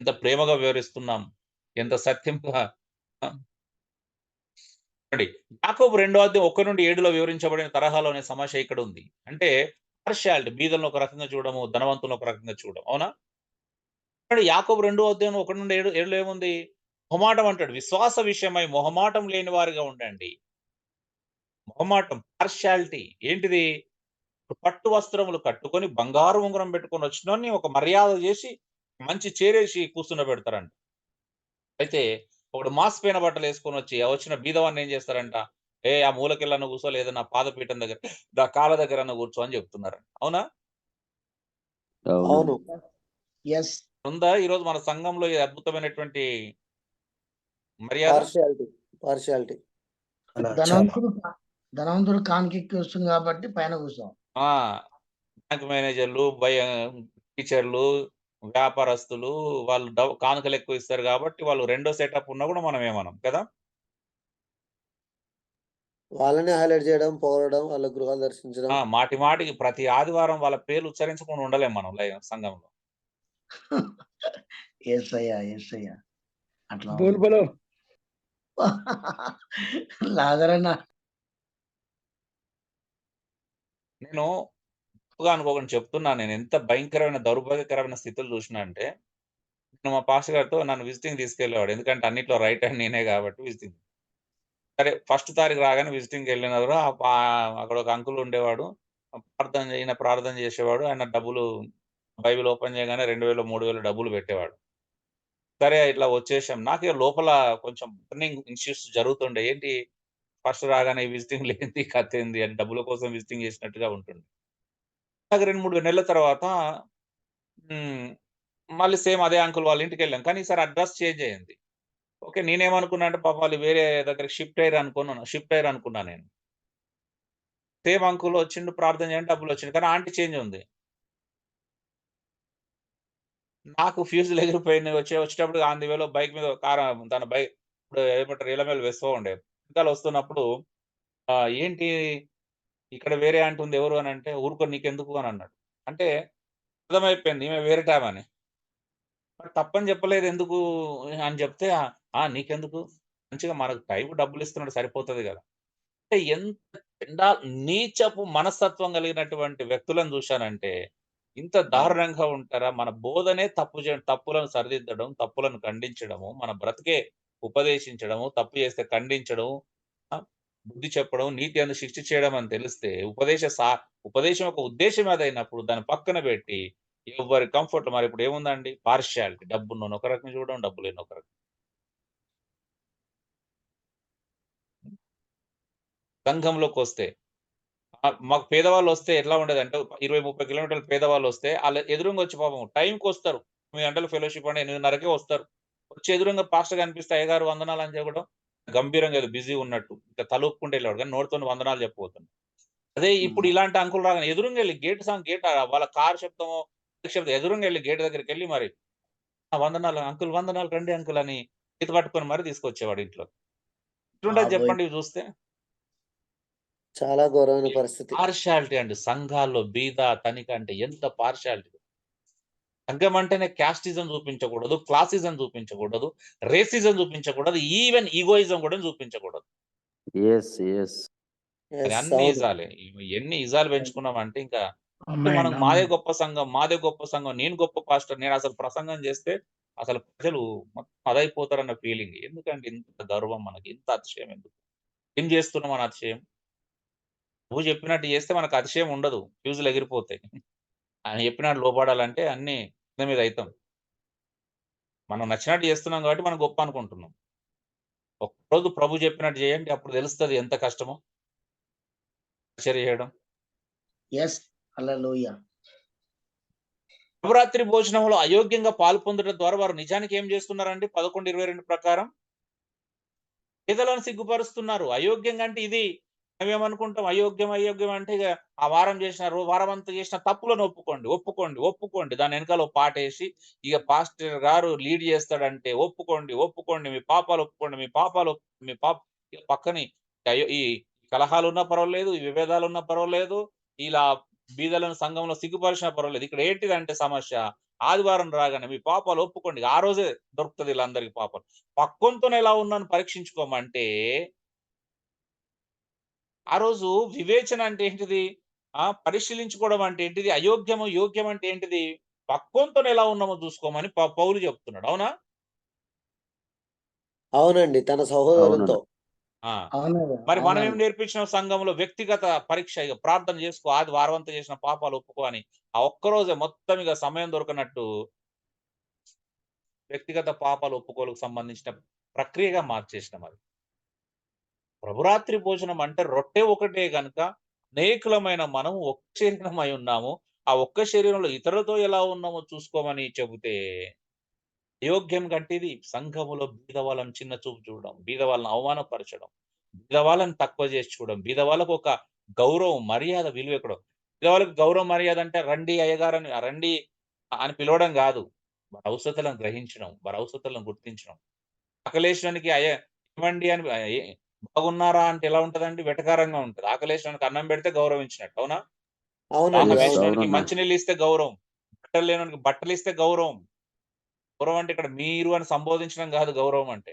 ఎంత ప్రేమగా వివరిస్తున్నాం, ఎంత సత్యంగా. చూడండి, యాకోబు 2వ అధ్యాయం 1-7లో వివరించబడిన తరహాలోనే సమస్య ఇక్కడ ఉంది. అంటే పార్షియాలిటీ, బీదలను ఒక రకంగా చూడము, ధనవంతులను ఒక రకంగా చూడడం. అవునా? యాకోబు 2వ అధ్యాయం 1-7లో ఏముంది? మొహమాటం అంటాడు. విశ్వాస విషయమై మొహమాటం లేని వారిగా ఉండండి. మొహమాటం, పార్షియాలిటీ ఏంటిది? పట్టు వస్త్రములు కట్టుకొని బంగారు ఉంగరం పెట్టుకొని వచ్చినోన్ని ఒక మర్యాద చేసి మంచి చేరేసి కూర్చుండబెడతారంట. అయితే ఒకడు మాసిపోయిన బట్టలు వేసుకొని వచ్చి వచ్చిన బీదవాన్ని ఏం చేస్తారంట, ఆ మూలకెళ్ళన్న కూర్చో, లేదా నా పాదపీఠం దగ్గర, నా కాళ్ళ దగ్గర అన్న కూర్చో అని చెప్తున్నారంట. అవునా? అవును. ఎస్. ఉందా ఈరోజు మన సంఘంలో ఈ అద్భుతమైనటువంటి మర్యాద? పార్షియాలిటీ. ధనవంతుడు కాన్కెక్కి వస్తుంది కాబట్టి పైన కూర్చోం. బ్యాంక్ మేనేజర్లు, టీచర్లు, వ్యాపారస్తులు వాళ్ళు కానుకలు ఎక్కువ ఇస్తారు కాబట్టి వాళ్ళు రెండో సెటప్ ఉన్నా కూడా మనం ఏమనం కదా? వాళ్ళని హైలైట్ చేయడం, పొగడడం, వాళ్ళ గృహాలు దర్శించడం. మాటి మాటికి ప్రతి ఆదివారం వాళ్ళ పేర్లు ఉచ్చరించకుండా ఉండలేం మనం సంఘంలో. ఎస్ అయ్యా. అట్లా బోల్ బలో లాజరన్న నేను తప్పుగా అనుకోకుండా చెప్తున్నాను. నేను ఎంత భయంకరమైన, దౌర్భాగ్యకరమైన స్థితులు చూసినా అంటే, నేను మా పాస్టర్ గారితో నన్ను విజిటింగ్ తీసుకెళ్ళేవాడు. ఎందుకంటే అన్నిట్లో రైట్ హ్యాండ్ నేనే కాబట్టి విజిటింగ్. సరే ఫస్ట్ తారీఖు రాగానే విజిటింగ్‌కెళ్ళినారు. అక్కడ ఒక అంకుల్ ఉండేవాడు. ప్రార్థన చేసేవాడు. ఆయన డబ్బులు బైబిల్ ఓపెన్ చేయగానే 2000, 3000 డబ్బులు పెట్టేవాడు. సరే ఇట్లా వచ్చేసాం. నాకే లోపల కొంచెం బర్నింగ్ ఇష్యూస్ జరుగుతుండే. ఏంటి ఫస్ట్ రాగానే విజిటింగ్‌లు ఏంది? కథేంది? అని డబ్బుల కోసం విజిటింగ్ చేసినట్టుగా ఉంటుంది. అలాగే 2, 3 నెలల తర్వాత హ్మ్. మళ్ళీ సేమ్ అదే అంకుల్ వాళ్ళ ఇంటికెళ్ళాం. కానీ ఈసారి అడ్రెస్ చేంజ్ అయింది. ఓకే. నేనేమనుకున్నా అంటే పాపం వాళ్ళు వేరే దగ్గరికి షిఫ్ట్ అయ్యారు అనుకున్నా నేను. సేమ్ అంకుల్ వచ్చిండు ప్రార్థన చేయండి డబ్బులొచ్చినాయి. కానీ ఆంటీ చేంజ్ ఉంది. నాకు ఫ్యూజులు ఎగిరిపోయినాయి. వచ్చేటప్పుడు ఆన్ ది వేలో బైక్ మీద తన బైక్ ఇప్పుడు ఏమంటారు ఇళ్ళమేలు వేస్తూ ఉండే. వెనకాల వస్తున్నప్పుడు ఏంటి ఇక్కడ వేరే ఆంటీ ఉంది ఎవరు అనంటే, ఊరుకో నీకెందుకు అని అన్నాడు. అంటే అర్థమైపోయింది ఈమె వేరేటామని. మరి తప్పని చెప్పలేదు ఎందుకు అని చెప్తే, నీకెందుకు? మంచిగా మనకు టైంకి డబ్బులిస్తున్నాడు సరిపోతది గదా! అంటే ఎంత నీచపు మనస్తత్వం కలిగినటువంటి వ్యక్తులను చూశానంటే, ఇంత దారుణంగా ఉంటారా? మన బోధనే తప్పులను సరిదిద్దడం, తప్పులను ఖండించడము, మన బ్రతుకే ఉపదేశించడము, తప్పు చేస్తే ఖండించడం, ఆ! బుద్ధి చెప్పడం, నీతి అందు శిక్ష చేయడం అని తెలిస్తే, ఉపదేశం యొక్క ఉద్దేశ్యం అదైనప్పుడు దాన్ని పక్కన పెట్టి, ఎవ్వరి కంఫర్ట్ మరిప్పుడు ఏముందండి? పార్షియాలిటీ. డబ్బున్నోడిని ఒక రకంగా చూడడం, డబ్బు లేనోడిని ఒక రకంగా. సంఘంలోకొస్తే మాకు పేదవాళ్ళొస్తే ఎట్లా ఉండేదంటే 20, 30 కిలోమీటర్ల పేదవాళ్ళొస్తే ఆళ్ళ ఎదురుంగా వచ్చి పాపం టైంకొస్తారు. 9 గంటలు ఫెలోషిప్ అంటే 8:30కే వస్తారు. వచ్చి ఎదురుంగా పాస్టర్ కనిపిస్తే అయ్యగారు వందనాలు అని చెప్పడం గంభీరంగా ఏదో బిజీ ఉన్నట్టు. ఇట్లా తలూపుకుంటూ వెళ్ళేవాడు. కానీ నోటితోని వందనాలు చెప్పబోతున్నాడు. అదే ఇప్పుడు ఇలాంటి అంకుల్ రాగానే ఎదురుంగా ఎళ్లి గేట్ వాళ్ళ కారు శబ్దమో, శబ్దం ఎదురుంగా ఎళ్లి గేట్ దగ్గరికెళ్లి మరి వందనాలు అంకుల్ వందనాలు రండి అంకుల్ అని చేతి పట్టుకొని మరి తీసుకొచ్చేవాడు ఇంట్లో. ఎట్లుంటది బాబోయ్! చెప్పండి ఇవి చూస్తే? చాలా ఘోరమైన పరిస్థితి. పార్షియాలిటీ అండి. సంఘాల్లో బీద, ధనిక అంటే ఎంత పార్షియాలిటీ. సంఘం అంటేనే క్యాస్టిజం చూపించకూడదు, క్లాసిజం చూపించకూడదు, రేసిజం చూపించకూడదు, ఈవెన్ ఈగోయిజం కూడా చూపించకూడదు. యెస్. యెస్. అది యెస్. అన్ని అవును. ఇజాలే. ఎన్ని ఇజాలు పెంచుకున్నామంటే ఇంకా ఆమేన్ మనం మాదే ఆమేన్ గొప్ప సంఘం, మాదే గొప్ప సంఘం, నేను గొప్ప పాస్టర్, నేనసలు ప్రసంగం చేస్తే అసలు ప్రజలు మొత్తం అదైపోతారన్న ఫీలింగ్. ఎందుకండి ఇంత గర్వం మనకి? ఇంత అతిశయం ఎందుకు? ఏం చేస్తున్నాం అని అతిశయం? నువ్వు చెప్పినట్టు చేస్తే మనకు అతిశయం ఉండదు. ఫ్యూజులు ఎగిరిపోతాయి. ఆయన చెప్పినట్టు లోబడాలంటే అన్నీ కింద మీద అయితాం. మనం నచ్చినట్టు చేస్తున్నాం కాబట్టి మనం గొప్ప అనుకుంటున్నాం. ఒక్కరోజు ప్రభు చెప్పినట్టు చేయండి. అప్పుడు తెలుస్తది ఎంత కష్టమో పరిచర్య చేయడం. యెస్. హల్లెలూయా! శుభరాత్రి భోజనంలో అయోగ్యంగా పాల్పొందడం ద్వారా వారు నిజానికి ఏం చేస్తున్నారండి? 11:22 ప్రకారం పేదలను సిగ్గుపరుస్తున్నారు. అయోగ్యంగా అంటే ఇది. మేమేమనుకుంటాం అయోగ్యం అంటే ఇగ ఆ వారం చేసిన వారమంతా చేసిన తప్పులను ఒప్పుకోండి. దాని వెనకాల ఓ పాటేసి ఇగ పాస్టర్ గారు లీడ్ చేస్తాడంటే ఒప్పుకోండి. మీ పాపాలు ఒప్పుకోండి. మీ పాప ఇగ పక్కని ఈ కలహాలున్నా పర్వాలేదు, ఈ విభేదాలున్నా పర్వాలేదు, ఇలా బీదలను సంఘంలో సిగ్గుపరిచినా పర్వాలేదు. ఇక్కడ ఏంటిదంటే సమస్య ఆదివారం రాగానే మీ పాపాలు ఒప్పుకోండి. ఆ రోజే దొరుకుతది ఈళ్ళందరికి పాపాలు. పక్కోనితోని ఎలా ఉన్నాను పరీక్షించుకోమంటే, ఆ రోజు వివేచన అంటే ఏంటిది? పరిశీలించుకోవడం అంటే ఏంటిది? యోగ్యం అంటే ఏంటిది? పక్కోనితోని ఎలా ఉన్నామో చూసుకోమని పౌలు చెప్తున్నాడు. అవునా? అవునండి. తన సహోదరులతో. అవునండి. ఆ! అవునండి. మరి మనం ఏం అవునండి. నేర్పించినాం సంఘంలో? వ్యక్తిగత పరీక్ష ఇగ ప్రార్థన చేసుకో. వారమంతా చేసిన పాపాలు ఒప్పుకో అని. ఆ ఒక్కరోజే మొత్తం ఇగ సమయం దొరకనట్టు వ్యక్తిగత పాపాలు ఒప్పుకోలుకు సంబంధించిన ప్రక్రియగా మార్చేసినాం అది. ప్రభురాత్రి భోజనం అంటే రొట్టె ఒకటే గనుక అనేకులమైన మనం ఒక్క శరీరమై ఉన్నాము. ఆ ఒక్క శరీరంలో ఇతరులతో ఎలా ఉన్నామో చూసుకోమని చెబితే, అయోగ్యం గంటిది సంఘములో బీదవాళ్ళని చిన్న చూపు చూడడం, బీదవాళ్ళని అవమానపరచడం, బీదవాళ్ళని తక్కువ చేసి చూడడం, బీదవాళ్ళకు ఒక గౌరవం, మర్యాద, విలువ ఎక్కడో. బీదవాళ్ళకి గౌరవం, మర్యాద అంటే రండి అయ్యగారని రండి అని పిలవడం గాదు. వారి అవసరతలను గ్రహించడం, వారి అవసరతలను గుర్తించడం. ఆకలేసినోనికి ఏమండి అని బాగున్నారా అంటే ఎలా ఉంటదండి? వెటకారంగా ఉంటది. ఆకలేసినోనికి అన్నం పెడితే గౌరవించినట్టు. అవునా? అవునండి. దాహం యెస్. అవును. వేసినోనికి అవునన్నా. మంచినీళ్ళు ఇస్తే గౌరవం. బట్టలు లేనోనికి బట్టలిస్తే గౌరవం. గౌరవం అంటే ఇక్కడ మీరు అని సంబోధించడం కాదు గౌరవం అంటే.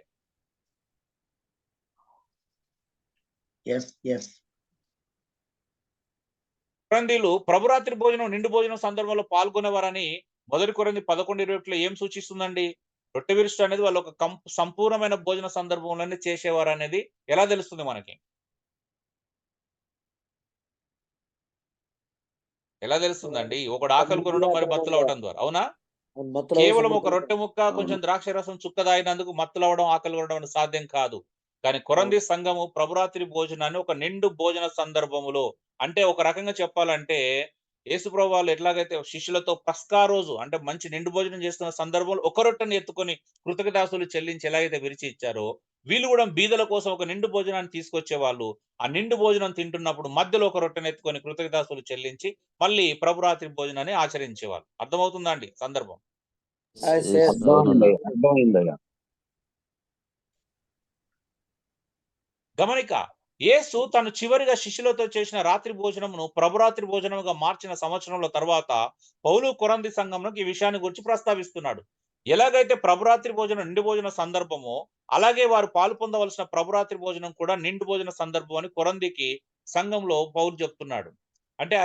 ఎస్ ఎస్ కొరంథీలు ప్రభురాత్రి భోజనం నిండు భోజనం సందర్భంలో పాల్గొనేవారని 1 కొరింథీ 11:21 ఏం సూచిస్తుందండి? రొట్టె విరుష్ట అనేది వాళ్ళు ఒక సంపూర్ణమైన భోజన సందర్భంలోనే చేసేవారు అనేది ఎలా తెలుస్తుంది మనకి? ఎలా తెలుస్తుందండి? ఒకడు ఆకలి కొనడం మరి మత్తులవటం ద్వారా, అవునా? కేవలం ఒక రొట్టె ముక్క కొంచెం ద్రాక్ష రసం చుక్క తాగినందుకు మత్తులవడం, ఆకలి కొనడం అనేది సాధ్యం కాదు. కానీ కొరంథీ సంఘము ప్రభురాత్రి భోజనాన్ని ఒక నిండు భోజన సందర్భములో, అంటే ఒక రకంగా చెప్పాలంటే యేసుప్రభు వాళ్ళు ఎట్లాగైతే శిష్యులతో పస్కా రోజు అంటే మంచి నిండు భోజనం చేస్తున్న సందర్భంలో ఒక రొట్టెని ఎత్తుకొని కృతజ్ఞతాస్తులు చెల్లించి ఎలాగైతే విరిచి ఇచ్చారో, వీళ్ళు కూడా బీదల కోసం ఒక నిండు భోజనాన్ని తీసుకొచ్చే వాళ్ళు. ఆ నిండు భోజనం తింటున్నప్పుడు మధ్యలో ఒక రొట్టెని ఎత్తుకొని కృతజ్ఞతాస్తులు చెల్లించి మళ్ళీ ప్రభురాత్రి భోజనాన్ని ఆచరించేవాళ్ళు. అర్థమవుతుందా అండి సందర్భం? అర్థమైందయ్యా. గమనిక, యేసు తను చివరిగా శిష్యులతో చేసిన రాత్రి భోజనమును ప్రభురాత్రి భోజనముగా మార్చిన సంవత్సరంలో తర్వాత పౌలు కొరంథీ సంఘంలోకి ఈ విషయాన్ని గురించి ప్రస్తావిస్తున్నాడు. ఎలాగైతే ప్రభురాత్రి భోజనం నిండు భోజన సందర్భమో, అలాగే వారు పాలు పొందవలసిన ప్రభురాత్రి భోజనం కూడా నిండు భోజన సందర్భం అని కొరంథీకి సంఘంలో పౌలు చెప్తున్నాడు. అంటే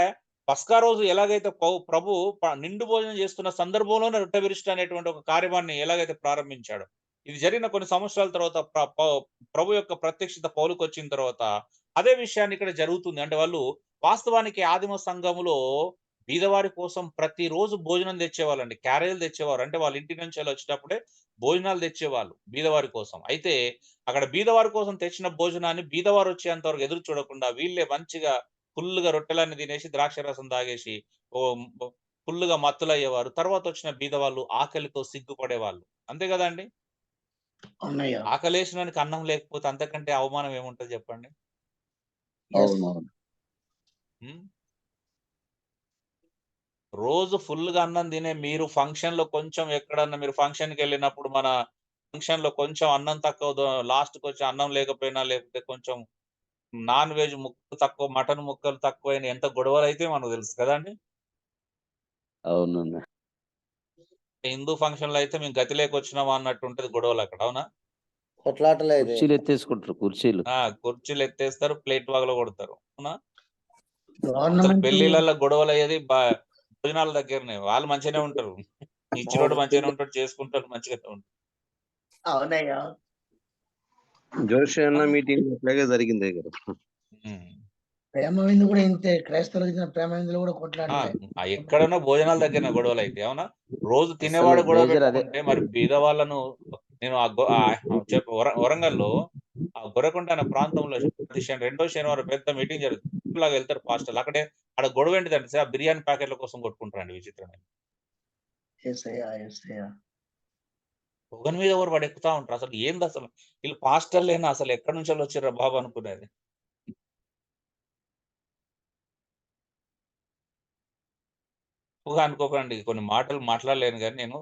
పస్కా రోజు ఎలాగైతే ప్రభు నిండు భోజనం చేస్తున్న సందర్భంలోనే రొట్టె విరుష్ట అనేటువంటి ఒక కార్యక్రమాన్ని ఎలాగైతే ప్రారంభించాడు, ఇది జరిగిన కొన్ని సంవత్సరాల తర్వాత ప్రభు యొక్క ప్రత్యక్షత పౌలుకు వచ్చిన తర్వాత అదే విషయాన్ని ఇక్కడ జరుగుతుంది. అంటే వాళ్ళు వాస్తవానికి ఆదిమ సంఘములో బీదవారి కోసం ప్రతిరోజు భోజనం తెచ్చేవాళ్ళండి. క్యారేజీలు తెచ్చేవారు. అంటే వాళ్ళ ఇంటి నుంచి వచ్చేటప్పుడే భోజనాలు తెచ్చేవాళ్ళు బీదవారి కోసం. అయితే అక్కడ బీదవారి కోసం తెచ్చిన భోజనాన్ని బీదవారు వచ్చేంత వరకు ఎదురు చూడకుండా వీళ్ళే మంచిగా ఫుల్గా రొట్టెలన్నీ తినేసి ద్రాక్ష రసం తాగేసి ఫుల్గా మత్తులయ్యేవారు. తర్వాత వచ్చిన బీదవాళ్ళు ఆకలితో సిగ్గుపడేవాళ్ళు. అంతే కదండి? ఆకలేసినానికి అన్నం లేకపోతే అంతకంటే అవమానం ఏముంటది చెప్పండి? రోజు ఫుల్గా అన్నం తినే మీరు ఫంక్షన్ లో కొంచెం ఎక్కడన్నా మీరు ఫంక్షన్ కి వెళ్ళినప్పుడు మన ఫంక్షన్ లో కొంచెం అన్నం తక్కువ లాస్ట్కి వచ్చి అన్నం లేకపోయినా లేకపోతే కొంచెం నాన్ వెజ్ ముక్కలు తక్కువ, మటన్ ముక్కలు తక్కువైన ఎంత గొడవలు అయితే మనకు తెలుసు కదండి. అవునండి. హిందూ ఫంక్షన్ లో అయితే మేము గతి లేకొచ్చినామా అన్నట్టు ఉంటది గొడవలు అక్కడ, అవునా? కుర్చీలు ఎత్తేసుకుంటారు. కుర్చీలు ఎత్తేస్తారు, ప్లేట్ వాగలో కొడతారు, అవునా? అసలు గవర్నమెంట్ పెళ్లిళ్ళల్లో గొడవలు అయ్యేది భోజనాల దగ్గరనే. వాళ్ళు మంచిగానే ఉంటారు, ఇచ్చినోడు మంచిగానే ఉంటాడు, చేసుకుంటారు మంచిగానే ఉంటారు. అవునయ్యా. జోషి అన్న మీటింగ్ అట్లాగే జరిగింది కదా. ప్రేమ విందు కూడా ఇంతే. క్రైస్తవులు ప్రేమ విందులు కూడా కొట్లాడలే. ఎక్కడన్నా భోజనాల దగ్గర గొడవలు అయితే, అవునా? రోజు తినేవాడు గొడవ పెట్టుకుంటే మరి బీద వాళ్ళను నేను వరంగల్లో ఆ గొర్రెకుంట అనే ప్రాంతంలో రెండో శనివారం పెద్ద మీటింగ్ జరుగుతుంది. లాగా వెళ్తారు పాస్టర్లు. అక్కడ గొడవ ఏంటిదంటే సార్ బిర్యానీ ప్యాకెట్ల కోసం కొట్టుకుంటారండి. విచిత్రమైన పొగన్ మీద ఎవరు వాడు ఎక్కుతా ఉంటారు. అసలు ఏంది అసలు వీళ్ళు పాస్టర్లేనా? అసలు ఎక్కడి నుంచి వచ్చారా బాబు అనుకునేది. అనుకోకండి, కొన్ని మాటలు మాట్లాడలేను కానీ నేను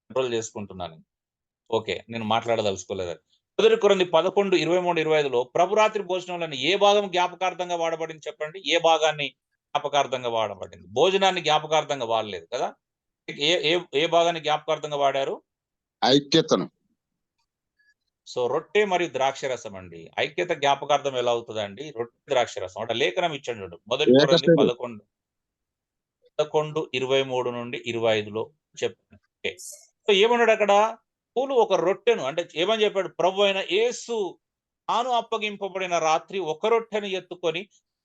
కంట్రోల్ చేసుకుంటున్నాను. ఓకే, నేను మాట్లాడదలుచుకోలేదు. 1 కొరింథీ 11:23-25లో ప్రభురాత్రి భోజనంలోని ఏ భాగం జ్ఞాపకార్థంగా వాడబడింది చెప్పండి? ఏ భాగాన్ని జ్ఞాపకార్థంగా వాడబడింది? భోజనాన్ని జ్ఞాపకార్థంగా వాడలేదు కదా. ఏ భాగాన్ని జ్ఞాపకార్థంగా వాడారు? ఐక్యతను. సో రొట్టె మరియు ద్రాక్ష రసం అండి. ఐక్యత జ్ఞాపకార్థం ఎలా అవుతుందండి? రొట్టె ద్రాక్ష రసం అంటే లేఖనం ఇచ్చాడు చూడు. 1 కొరింథీ 11:23-25లో చెప్పాను. సో ఏమన్నాడు అక్కడ? పౌలు ఒక రొట్టెను అంటే ఏమని చెప్పాడు? ప్రభు అయిన యేసు తాను అప్పగింపబడిన రాత్రి ఒక రొట్టెను ఎత్తుకొని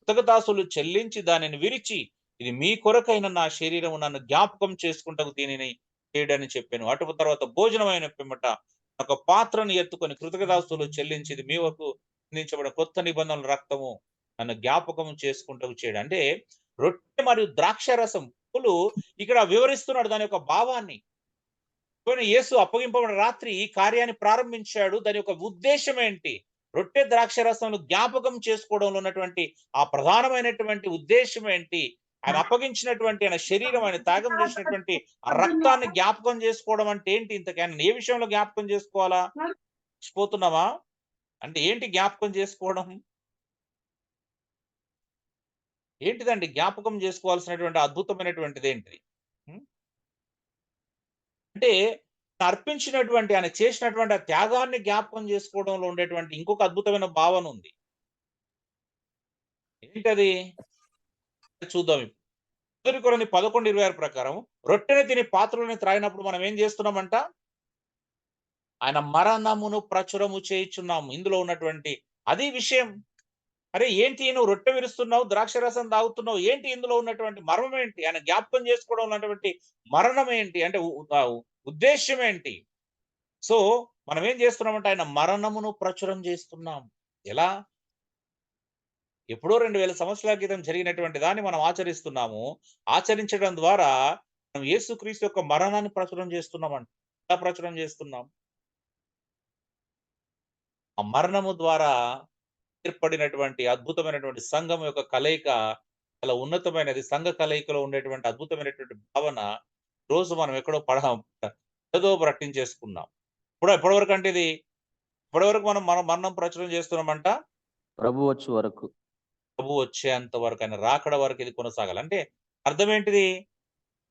కృతజ్ఞతాస్తులు చెల్లించి దానిని విరిచి, ఇది మీ కొరకైన నా శరీరము, నన్ను జ్ఞాపకం చేసుకుంటకు దీనిని చేయడని చెప్పాను. అటు తర్వాత భోజనం అయిన పిమ్మట ఒక పాత్రను ఎత్తుకొని కృతజ్ఞతాస్తులు చెల్లించి, ఇది మీ వరకు అందించబడిన కొత్త నిబంధనల రక్తము, నన్ను జ్ఞాపకం చేసుకుంటకు చేయడం. అంటే రొట్టె మరియు ద్రాక్ష రసం పౌలు ఇక్కడ వివరిస్తున్నాడు దాని యొక్క భావాన్ని. యేసు అప్పగింపబడిన రాత్రి ఈ కార్యాన్ని ప్రారంభించాడు. దాని యొక్క ఉద్దేశం ఏంటి? రొట్టె ద్రాక్ష రసంను జ్ఞాపకం చేసుకోవడంలో ఉన్నటువంటి ఆ ప్రధానమైనటువంటి ఉద్దేశం ఏంటి? ఆయన అప్పగించినటువంటి ఆయన శరీరం, ఆయన త్యాగం చేసినటువంటి ఆ రక్తాన్ని జ్ఞాపకం చేసుకోవడం అంటే ఏంటి? ఇంతకైనా ఏ విషయంలో జ్ఞాపకం చేసుకోవాలా? పోతున్నావా? అంటే ఏంటి జ్ఞాపకం చేసుకోవడం? ఏంటిదండి జ్ఞాపకం చేసుకోవాల్సినటువంటి అద్భుతమైనటువంటిది ఏంటిది? అంటే అర్పించినటువంటి ఆయన చేసినటువంటి ఆ త్యాగాన్ని జ్ఞాపకం చేసుకోవడంలో ఉండేటువంటి ఇంకొక అద్భుతమైన భావన ఉంది. ఏంటది? చూద్దాం ఇప్పుడు. మొదటి కొరింథీ 11:26 ప్రకారం రొట్టెని తిని పాత్రలోని త్రాగినప్పుడు మనం ఏం చేస్తున్నామంట? ఆయన మరణమును ప్రచురము చేయుచున్నాము. ఇందులో ఉన్నటువంటి అది విషయం. అరే ఏంటి నువ్వు రొట్టె విరుస్తున్నావు, ద్రాక్షరసం తాగుతున్నావు, ఏంటి ఇందులో ఉన్నటువంటి మర్మం ఏంటి? ఆయన జ్ఞాపకం చేసుకోవడం ఉన్నటువంటి మరణం ఏంటి? అంటే ఉద్దేశ్యం ఏంటి? సో మనం ఏం చేస్తున్నామంటే ఆయన మరణమును ప్రచురం చేస్తున్నాం. ఎలా? ఎప్పుడో 2000 సంవత్సరాల క్రితం జరిగినటువంటి దాన్ని మనం ఆచరిస్తున్నాము. ఆచరించడం ద్వారా మనం యేసుక్రీస్తు యొక్క మరణాన్ని ప్రచురం చేస్తున్నామంట. ఎలా ప్రచురం చేస్తున్నాం? ఆ మరణము ద్వారా ఏర్పడినటువంటి అద్భుతమైనటువంటి సంఘం యొక్క కలయిక చాలా ఉన్నతమైనది. సంఘ కలయికలో ఉండేటువంటి అద్భుతమైనటువంటి భావన రోజు మనం ఎక్కడో ఏదో ప్రకటించేసుకున్నాం. ఎప్పటివరకు అంటే ఇది ఇప్పటివరకు మనం మన మరణం ప్రచురం చేస్తున్నామంట. ప్రభు వచ్చు వరకు, ప్రభు వచ్చేంత వరకు, ఆయన రాకడ వరకు ఇది కొనసాగాలి. అంటే అర్థం ఏంటిది?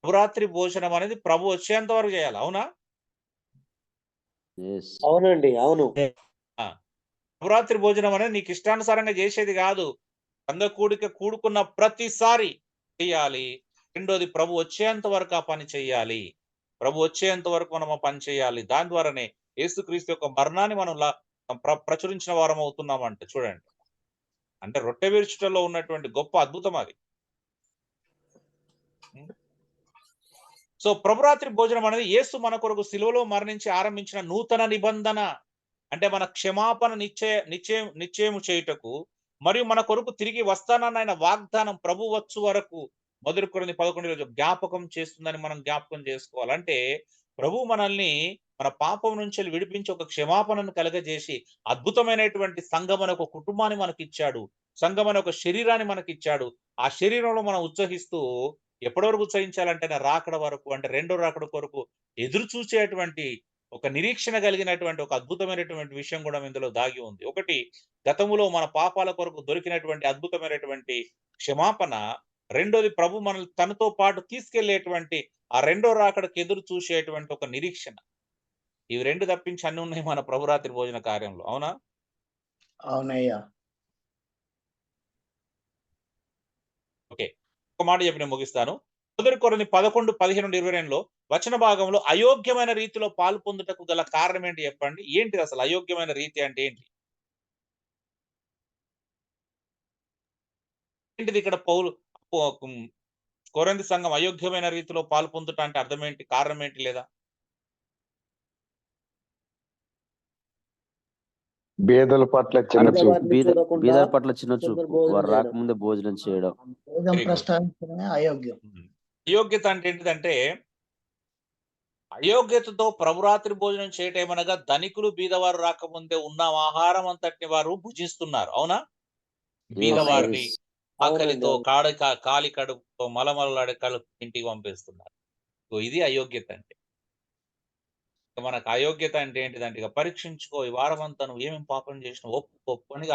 శివరాత్రి భోజనం అనేది ప్రభు వచ్చేంత వరకు చేయాలి. అవునా? అవునండి, అవును. శివరాత్రి భోజనం అనేది నీకు ఇష్టానుసారంగా చేసేది కాదు. సంఘ కూడుకున్న ప్రతిసారి చెయ్యాలి. రెండోది ప్రభు వచ్చేంత వరకు ఆ పని చెయ్యాలి. ప్రభు వచ్చేంత వరకు మనం ఆ పని చేయాలి. దాని ద్వారానే యేసుక్రీస్తు యొక్క మరణాన్ని మనం ప్రచురించిన వారం అవుతున్నామంట. చూడండి, అంటే రొట్టె విరుచుటలో ఉన్నటువంటి గొప్ప అద్భుతం అది. సో ప్రభురాత్రి భోజనం అనేది యేసు మన కొరకు సిలువలో మరణించి ఆరంభించిన నూతన నిబంధన. అంటే మన క్షమాపణ నిశ్చయం చేయుటకు మరియు మన కొరకు తిరిగి వస్తానన్న ఆయన వాగ్దానం ప్రభు వచ్చు వరకు మొదటి కొరింథీ 11 జ్ఞాపకం చేస్తుందని మనం జ్ఞాపకం చేసుకోవాలి. అంటే ప్రభు మనల్ని మన పాపం నుంచి విడిపించి ఒక క్షమాపణను కలగజేసి అద్భుతమైనటువంటి సంఘం అనే ఒక కుటుంబాన్ని మనకిచ్చాడు. సంఘం అనే ఒక శరీరాన్ని మనకిచ్చాడు. ఆ శరీరంలో మనం ఉత్సహిస్తూ ఎప్పటి వరకు ఉత్సహించాలంటే రాకడ వరకు, అంటే రెండో రాకడ కొరకు ఎదురు చూసేటువంటి ఒక నిరీక్షణ కలిగినటువంటి ఒక అద్భుతమైనటువంటి విషయం కూడా ఇందులో దాగి ఉంది. ఒకటి, గతములో మన పాపాల కొరకు దొరికినటువంటి అద్భుతమైనటువంటి క్షమాపణ. రెండోది, ప్రభు మనల్ని తనతో పాటు తీసుకెళ్లేటువంటి ఆ రెండో రాకడకు ఎదురు చూసేటువంటి ఒక నిరీక్షణ. ఇవి రెండు తప్పించి అన్ని ఉన్నాయి మన ప్రభురాత్రి భోజన కార్యంలో. అవునా? అవునయ్యా. ఓకే, ఒక మాట చెప్పి నేను ముగిస్తాను. మొదటి కొరింథీ 11:15-22 వచన భాగంలో అయోగ్యమైన రీతిలో పాలు పొందుటకు గల కారణం ఏంటి చెప్పండి? ఏంటిది అసలు అయోగ్యమైన రీతి అంటే ఏంటి? ఏంటిది ఇక్కడ కొరింథీ సంఘం అయోగ్యమైన రీతిలో పాలు పొందుట అంటే అర్థం ఏంటి? కారణం ఏంటి? లేదా బేదల పట్ల చిన్న చూపు, బీదల పట్ల చిన్న చూపు, వారు రాకముందే భోజనం చేయడం. ప్రస్తావించడమే అయోగ్యం. అయోగ్యత అంటే ఏంటిదంటే, అయోగ్యతతో ప్రభురాత్రి భోజనం చేయటమనగా ధనికులు బీదవారు రాకముందే ఉన్న ఆహారం అంతటిని వారు భుజిస్తున్నారు. అవునా? బీదవారిని ఆకలితో కాలి కడుపుతో మలమలాడే కడుపు ఇంటికి పంపిస్తున్నారు. ఇది అయోగ్యత అంటే. మనకు అయోగ్యత అంటే ఏంటిదంటే, ఇక పరీక్షించుకో, ఈ వారం అంతా నువ్వు ఏమేమి పాపం చేసినావు ఒప్పు అని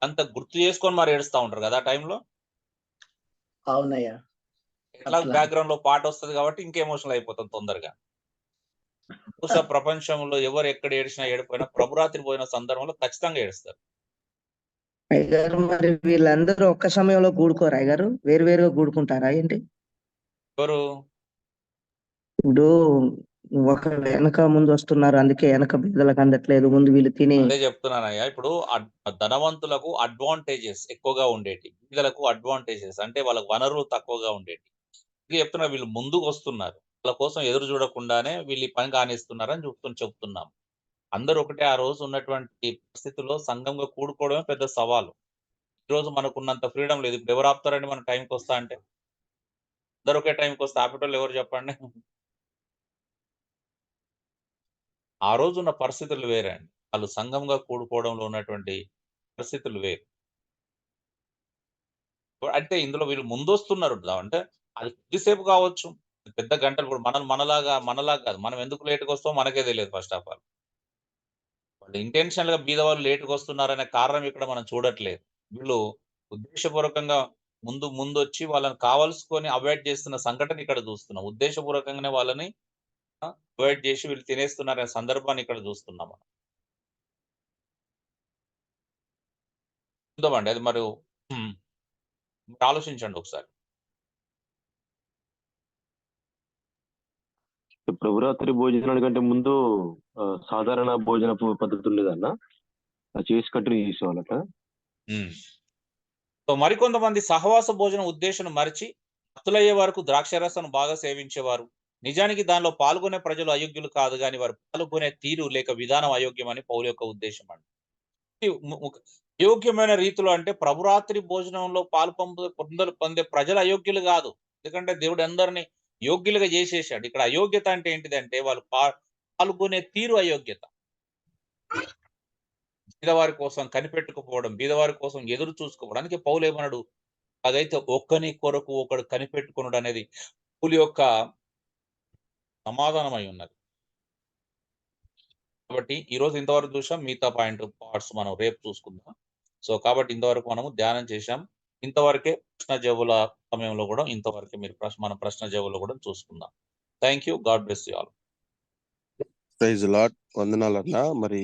అంత గుర్తు చేసుకొని మరి ఏడుస్తా ఉంటారు కదా ఆ టైంలో. అవునయ్యా. ఎట్లా బ్యాక్గ్రౌండ్ లో పాట వస్తుంది కాబట్టి ఇంకా ఎమోషనల్ అయిపోతాం తొందరగా. బహుశా ప్రపంచంలో ఎవరు ఎక్కడ ఏడిచినా ఏడిపోయినా ప్రభురాత్రి పోయిన సందర్భంలో ఖచ్చితంగా ఏడుస్తారు. అయ్యగారు, మరి వీళ్ళందరూ ఒక్క సమయంలో కూడుకోరా అయ్యగారు? వేరువేరుగా కూడుకుంటారా ఏంటి? ఎవరు? ఇప్పుడు ఒక వెనక ముందు వస్తున్నారు, అందుకే వెనక బీదలకు అందట్లేదు, ముందు వీళ్ళు తిని. అదే చెప్తున్నానయ్యా. ఇప్పుడు ధనవంతులకు అడ్వాంటేజెస్ ఎక్కువగా ఉండేటి, బీదలకు అడ్వాంటేజెస్ అంటే వాళ్ళకి వనరులు తక్కువగా ఉండేటి. చెప్తున్నా, వీళ్ళు ముందుకు వస్తున్నారు, వాళ్ళ కోసం ఎదురు చూడకుండానే వీళ్ళు పని కానిస్తున్నారని చెప్తున్నాం. అందరూ ఒకటే. ఆ రోజు ఉన్నటువంటి పరిస్థితుల్లో సంఘంగా కూడుకోవడమే పెద్ద సవాలు. ఈ రోజు మనకున్నంత ఫ్రీడమ్ లేదు. ఇప్పుడు ఎవరు ఆపుతారండి మన టైంకి వస్తా అంటే? అందరూ ఒకే టైంకి వస్తే ఆపేటోళ్ళు ఎవరు చెప్పండి? ఆ రోజు ఉన్న పరిస్థితులు వేరే అండి. వాళ్ళు సంఘంగా కూడుకోవడంలో ఉన్నటువంటి పరిస్థితులు వేరు. అంటే ఇందులో వీళ్ళు ముందొస్తున్నారు. అంటే అది కొద్దిసేపు కావచ్చు, పెద్ద గంటలు కూడా. మనలాగా కాదు. మనం ఎందుకు లేట్‌గా వస్తామో మనకే తెలియదు ఫస్ట్ ఆఫ్ ఆల్. వాళ్ళు ఇంటెన్షనల్‌గా బీదవాళ్ళు లేట్‌గా వస్తున్నారనే కారణం ఇక్కడ మనం చూడట్లేదు. వీళ్ళు ఉద్దేశపూర్వకంగా ముందొచ్చి వాళ్ళని కావాల్సుకొని అవాయిడ్ చేస్తున్న సంఘటన ఇక్కడ చూస్తున్నాం. ఉద్దేశపూర్వకంగానే వాళ్ళని ప్రొవైడ్ చేసి వీళ్ళు తినేస్తున్నారనే సందర్భాన్ని ఇక్కడ చూస్తున్నాం మనం. చూద్దామండి అది మరి ఆలోచించండి ఒకసారి. ప్రభురాత్రి భోజనానికంటే ముందు సాధారణ భోజన పద్ధతి ఉండేదన్న చేసి కట్టుని చేసేవాళ్ళట. సో మరికొంతమంది సహవాస భోజన ఉద్దేశం మరిచి భక్తులయ్యే వరకు ద్రాక్షరసం బాగా సేవించేవారు. నిజానికి దానిలో పాల్గొనే ప్రజలు అయోగ్యులు కాదు, కానీ వారు పాల్గొనే తీరు లేక విధానం అయోగ్యం అని పౌలు యొక్క ఉద్దేశం అండి. అయోగ్యమైన రీతిలో అంటే ప్రభురాత్రి భోజనంలో పొందే ప్రజలు అయోగ్యులు కాదు, ఎందుకంటే దేవుడు అందరినీ యోగ్యులుగా చేసేసాడు. ఇక్కడ అయోగ్యత అంటే ఏంటిదంటే వాళ్ళు పాల్గొనే తీరు అయోగ్యత. బీదవారి కోసం కనిపెట్టుకుపోవడం, బీదవారి కోసం ఎదురు చూసుకోవడానికి పౌలు ఏమన్నాడు, అదైతే ఒక్కని కొరకు ఒకడు కనిపెట్టుకున్నాడు అనేది పౌలు యొక్క సమాధానం అయి ఉన్నది. కాబట్టి ఈరోజు ఇంతవరకు చూసాం, మిగతా పార్ట్స్ మనం రేపు చూసుకుందాం. సో కాబట్టి ఇంతవరకు మనము ధ్యానం చేశాం. ఇంతవరకే ప్రశ్న జవాబుల సమయంలో కూడా ఇంతవరకే మీరు మన ప్రశ్న జవాబులు కూడా చూసుకుందాం. Thank you. God bless you all. Praise Lord. వందనాలన్నా. మరి